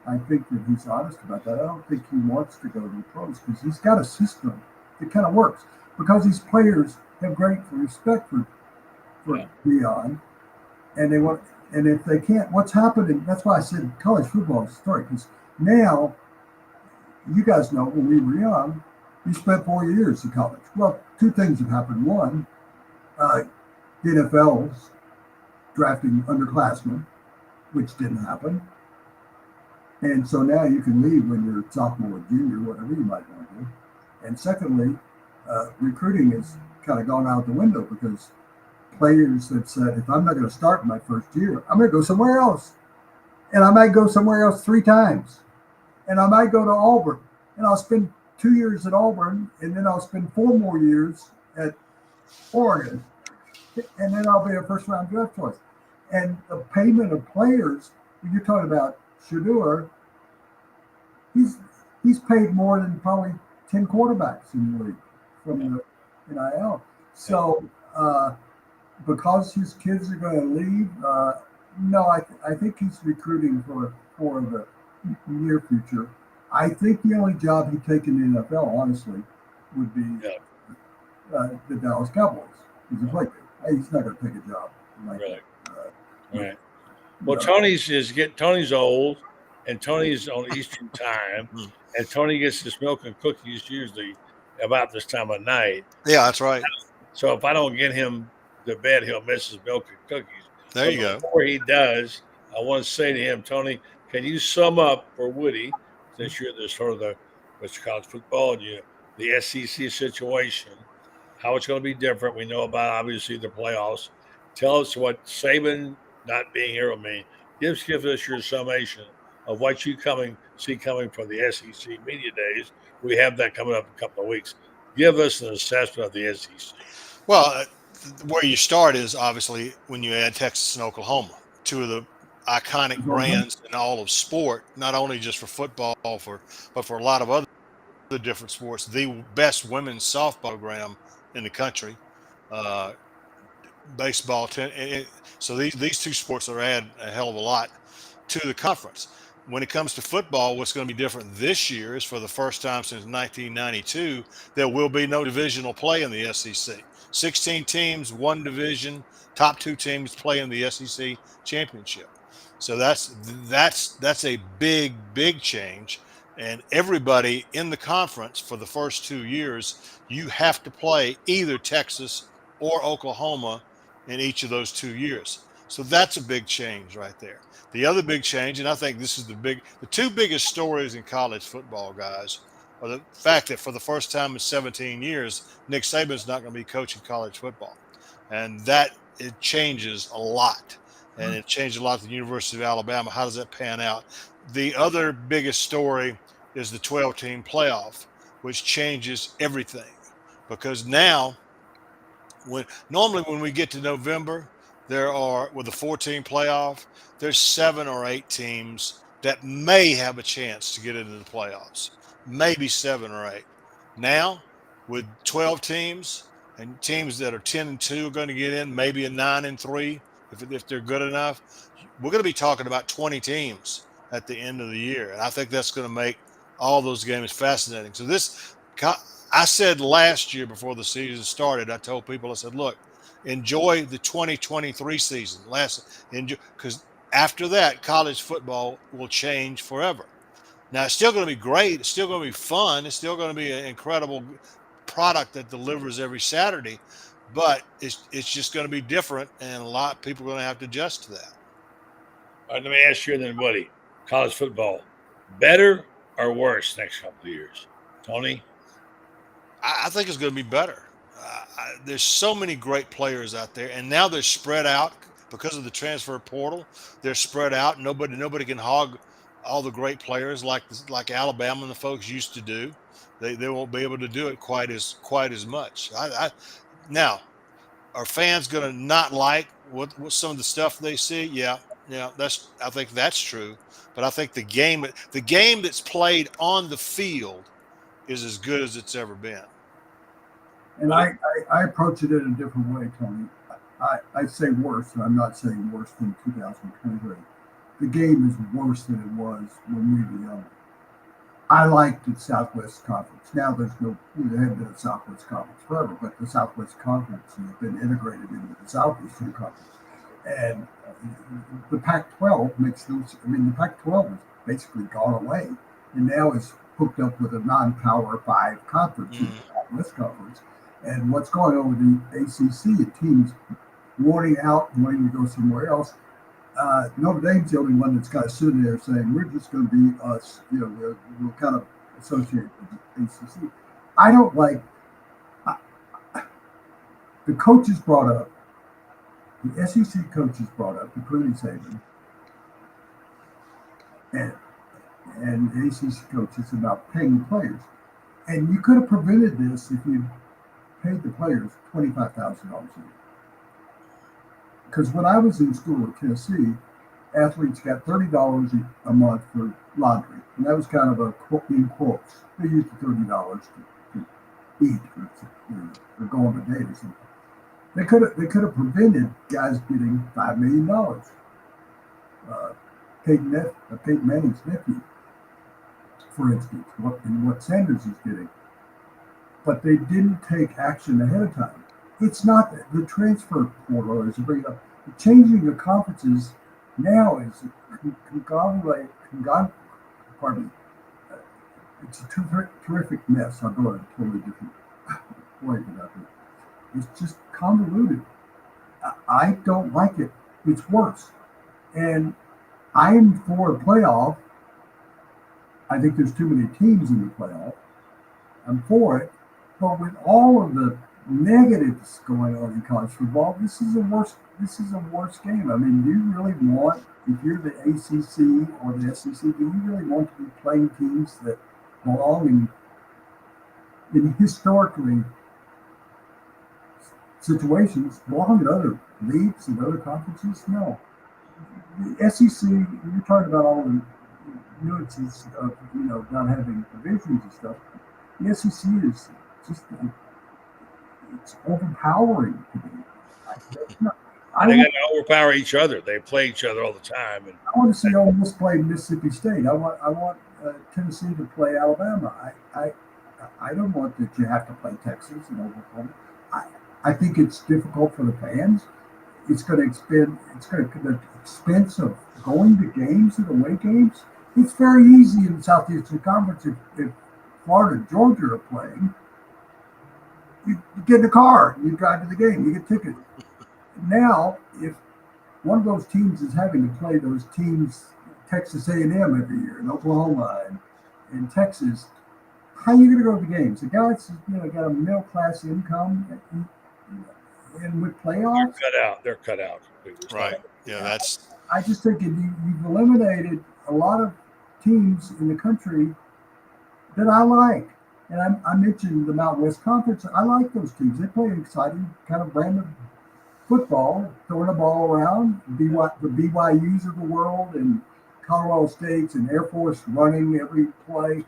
I think that he's honest about that. I don't think he wants to go to the pros because he's got a system that kind of works because these players have great respect for Deion, and they want, and if they can't, what's happening? That's why I said college football is a story, because now you guys know when we were young, we spent 4 years in college. Well, 2 things have happened. One, the NFL's drafting underclassmen, which didn't happen. And so now you can leave when you're sophomore or junior, whatever you might want to do. And secondly, recruiting has kind of gone out the window because players have said, if I'm not going to start my first year, I'm going to go somewhere else. And I might go somewhere else 3 times. And I might go to Auburn. And I'll spend 2 years at Auburn, and then I'll spend 4 more years at Oregon. And then I'll be a first-round draft choice. And the payment of players, when you're talking about Shedeur, he's paid more than probably 10 quarterbacks in the league from the NIL. So because his kids are going to leave, no, I think he's recruiting for the near future. I think the only job he'd take in the NFL, honestly, would be the Dallas Cowboys. He's a playmaker. He's not going to take a job. Really? Right. Well, Tony's old, and Tony's on Eastern time, and Tony gets his milk and cookies usually about this time of night. Yeah, that's right. So if I don't get him to bed, he'll miss his milk and cookies. There you go. Before he does, I want to say to him, Tony, can you sum up for Woody, since you're the sort of the college football and the SEC situation, how it's going to be different? We know about obviously the playoffs. Tell us what Saban not being here will mean. Give us your summation of what you see coming from the SEC media days. We have that coming up in a couple of weeks. Give us an assessment of the SEC. Well, where you start is obviously when you add Texas and Oklahoma, two of the iconic brands in all of sport, not only just for football, but for a lot of other different sports. The best women's softball program in the country, baseball. So these two sports are add a hell of a lot to the conference. When it comes to football, what's going to be different this year is for the first time since 1992, there will be no divisional play in the SEC. 16 teams, one division, top two teams play in the SEC Championship. So that's a big change. And everybody in the conference for the first 2 years, you have to play either Texas or Oklahoma in each of those 2 years. So that's a big change right there. The other big change, and I think this is the two biggest stories in college football, guys, are the fact that for the first time in 17 years, Nick Saban's not going to be coaching college football. And it changes a lot. And it changed a lot at the University of Alabama. How does that pan out? The other biggest story is the 12-team playoff, which changes everything. Because now, normally when we get to November, with the 14 playoff, there's 7 or 8 teams that may have a chance to get into the playoffs. Maybe 7 or 8. Now, with 12 teams and teams that are 10-2 are going to get in, maybe a 9-3 if they're good enough, we're going to be talking about 20 teams at the end of the year. And I think that's going to make all those games fascinating. So I said last year before the season started, I told people, I said, look, enjoy the 2023 season. Because after that, college football will change forever. Now, it's still going to be great. It's still going to be fun. It's still going to be an incredible product that delivers every Saturday. But it's just going to be different, and a lot of people are going to have to adjust to that. All right, let me ask you then, Woody, college football, better or worse next couple of years? Tony? I think it's going to be better. There's so many great players out there, and now they're spread out because of the transfer portal. They're spread out. Nobody can hog all the great players like Alabama and the folks used to do. They won't be able to do it quite as much. Now, are fans going to not like what some of the stuff they see? Yeah, I think that's true. But I think the game that's played on the field is as good as it's ever been. And I approach it in a different way, Tony. I say worse, and I'm not saying worse than 2023. The game is worse than it was when we were young. I liked the Southwest Conference. Now there hasn't been a Southwest Conference forever, but the Southwest Conference has been integrated into the Southeastern Conference. And the Pac-12 the Pac-12 has basically gone away, and now is hooked up with a non-Power 5 conference, the Southwest Conference. And what's going on with the ACC, teams wanting to go somewhere else. Notre Dame's the only one that's kind of sitting there saying, we're just going to be us, we'll kind of associate with the ACC. I don't like, the coaches brought up, the SEC coaches brought up, including Saban, and the ACC coaches about paying players. And you could have prevented this if you paid the players $25,000 a year. Because when I was in school at Tennessee, athletes got $30 a month for laundry. And that was kind of a quote in quotes. They used the $30 to eat or go on a date or something. They could have prevented guys getting $5 million. Peyton Manning's nephew, for instance, what Sanders is getting. but they didn't take action ahead of time. It's not the transfer portal is a big up. Changing the conferences now is pardon me. It's a terrific mess. I'll go a totally different way about it. It's just convoluted. I don't like it. It's worse. And I'm for a playoff. I think there's too many teams in the playoff. I'm for it. But with all of the negatives going on in college football, this is a worse game. I mean, do you really want, if you're the ACC or the SEC, do you really want to be playing teams that belong in historically situations, belong in other leagues and other conferences? No. The SEC, you're talking about all the nuances of, not having divisions and stuff. The SEC is just, it's overpowering to me. They got to overpower each other. They play each other all the time. And I want to see Ole Miss play Mississippi State. I want Tennessee to play Alabama. I don't want that you have to play Texas and Oklahoma. I think it's difficult for the fans. It's going to expend. It's going to the expense of going to games and away games. It's very easy in the Southeastern Conference if Florida and Georgia are playing. You get in a car, you drive to the game, you get tickets. Now, if one of those teams is having to play those teams, Texas A&M every year, and Oklahoma and Texas, how are you going to go to the games? The guys, got a middle class income, and with playoffs, they're cut out. Right. Yeah, I just think you've eliminated a lot of teams in the country that I like. And I mentioned the Mountain West Conference. I like those teams. They play an exciting kind of brand of football, throwing the ball around. The BYUs of the world and Colorado States and Air Force running every play.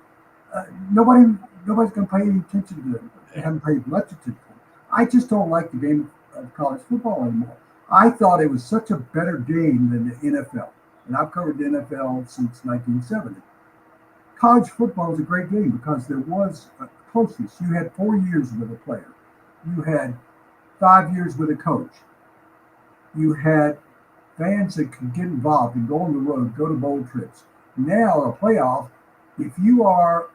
Nobody's going to pay any attention to them. They haven't paid much attention. I just don't like the game of college football anymore. I thought it was such a better game than the NFL. And I've covered the NFL since 1970. College football is a great game because there was a closeness. You had 4 years with a player. You had 5 years with a coach. You had fans that could get involved and go on the road, go to bowl trips. Now, a playoff, if you are,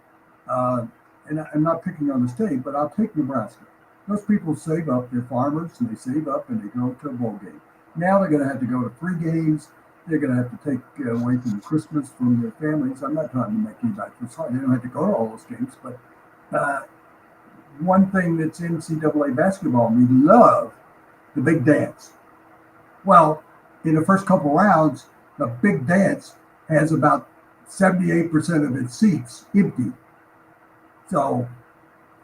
and I'm not picking on the state, but I'll take Nebraska. Those people save up. They're farmers, and they save up, and they go to a bowl game. Now they're going to have to go to 3 games. They're going to have to take away from Christmas from their families. I'm not trying to make anybody feel sorry. They don't have to go to all those games. But one thing that's NCAA basketball, we love the big dance. Well, in the first couple rounds, the big dance has about 78% of its seats empty. So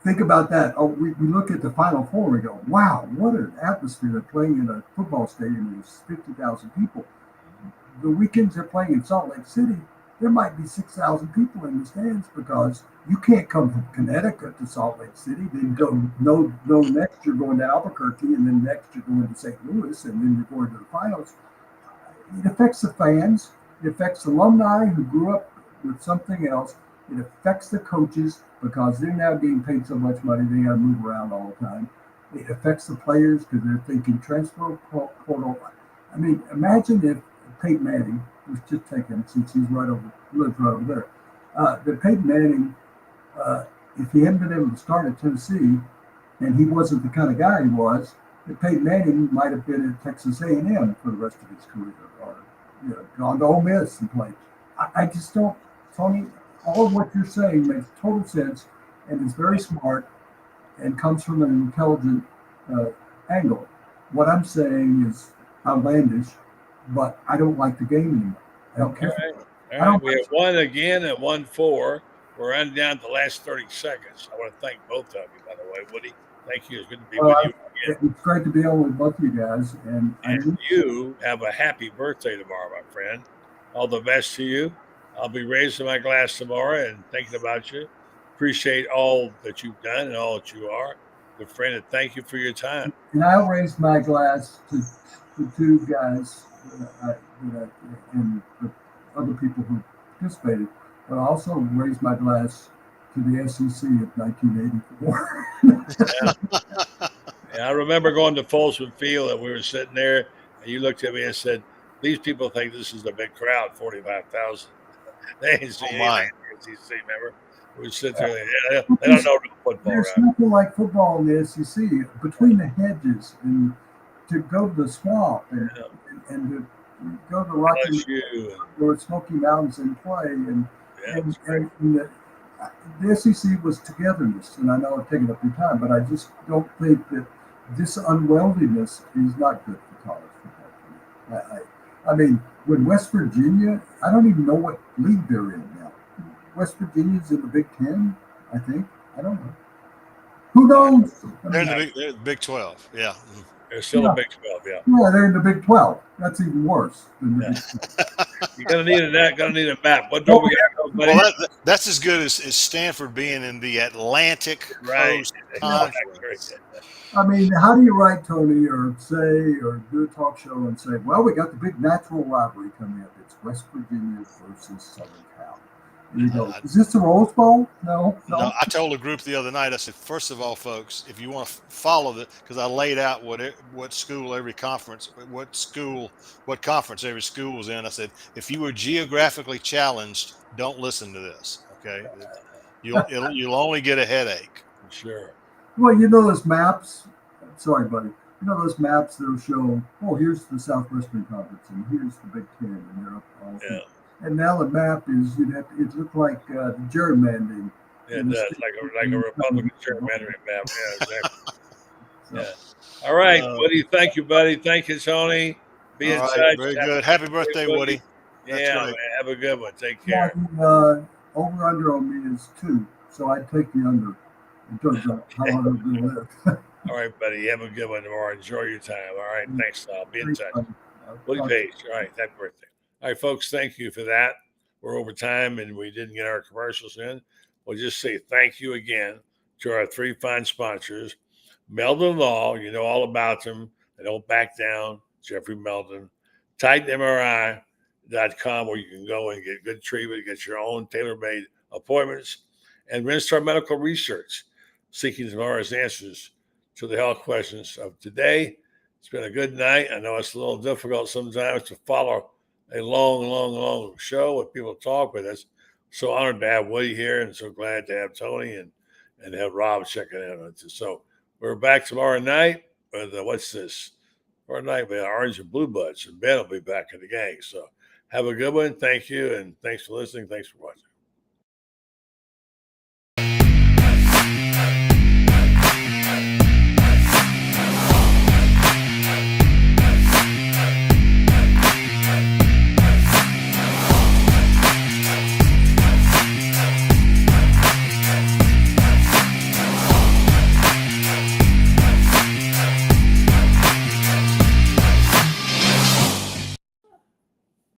think about that. Oh, we look at the Final Four and we go, wow, what an atmosphere. They're playing in a football stadium. There's 50,000 people. The weekends they're playing in Salt Lake City, there might be 6,000 people in the stands because you can't come from Connecticut to Salt Lake City, then no next you're going to Albuquerque, and then next you're going to St. Louis, and then you're going to the finals. It affects the fans. It affects alumni who grew up with something else. It affects the coaches because they're now getting paid so much money they got to move around all the time. It affects the players because they're thinking transfer portal. I mean, imagine if Peyton Manning was just taken, since he's lives right over there. That Peyton Manning, if he hadn't been able to start at Tennessee, and he wasn't the kind of guy he was, that Peyton Manning might have been at Texas A&M for the rest of his career, or gone to Ole Miss and played. I just don't, Tony. All of what you're saying makes total sense, and is very smart, and comes from an intelligent angle. What I'm saying is outlandish, but I don't like the game anymore. I don't care. All right. We have won again at 1-4. We're running down to the last 30 seconds. I want to thank both of you, by the way, Woody. Thank you. It's good to be with you again. It's great to be on with both of you guys. And you have a happy birthday tomorrow, my friend. All the best to you. I'll be raising my glass tomorrow and thinking about you. Appreciate all that you've done and all that you are. Good friend, and thank you for your time. And I'll raise my glass to the two guys and the other people who participated, but I also raise my glass to the SEC in 1984. Yeah, I remember going to Folsom Field and we were sitting there and you looked at me and said, these people think this is a big crowd, 45,000. They ain't seen Oh anything my! in the SEC, remember? We sit there and they don't know football There's around. nothing like football in the SEC. Between the hedges and to go to the swamp and to go to the Rocky LSU. or Smoky Mountains and play and Yeah, and the SEC was togetherness, and I know I've taken up your time, but I just don't think that this unweldiness is not good for college football. I mean, when West Virginia, I don't even know what league they're in now. West Virginia's in the Big Ten, I think. I don't know. Who knows? They're in the Big 12. Yeah. they're still a Big 12, yeah. Yeah, they're in the Big 12. That's even worse than the Big 12. You're gonna need a map. What do we got, buddy? Well, that's as good as Stanford being in the Atlantic Coast Conference. I mean, how do you write, Tony, or say, or do a talk show and say, well, we got the big natural rivalry coming up. It's West Virginia versus Southern Cal. You go, is this the Rose Bowl? No. I told a group the other night, I said, first of all, folks, if you want to follow because I laid out what school every conference, what conference every school was in. I said, if you were geographically challenged, don't listen to this. Okay. You'll only get a headache. Sure. Well, you know those maps. Sorry, buddy. You know those maps that'll show, oh, here's the Southwestern Conference and here's the Big Ten, and they're up all. Yeah. And now the map is, it looked like the gerrymandering. Yeah, it does, like a Republican gerrymandering map. Yeah, exactly. Yeah. All right, Woody. Thank you, buddy. Thank you, Tony. Be in touch. Very good. Happy birthday, Woody. Yeah, man, have a good one. Take care. Over under on me is 2, so I'd take the under. In terms of how long I'm going to live. All right, buddy. Have a good one tomorrow. Enjoy your time. All right. Thanks, I'll be in touch. Woody Paige. All right. Happy birthday. All right, folks. Thank you for that. We're over time and we didn't get our commercials in. We'll just say thank you again to our 3 fine sponsors. Meldon Law. You know all about them. They don't back down. Jeffrey Meldon. TitanMRI.com, where you can go and get good treatment, get your own tailor-made appointments. And Rinstar Medical Research, seeking tomorrow's answers to the health questions of today. It's been a good night. I know it's a little difficult sometimes to follow a long show with people talk, but it's so honored to have Woody here and so glad to have Tony and have Rob checking in on it. So we're back tomorrow night with, what's this? Tomorrow night with Orange and Blue Buds, and Ben will be back in the gang. So have a good one. Thank you, and thanks for listening. Thanks for watching.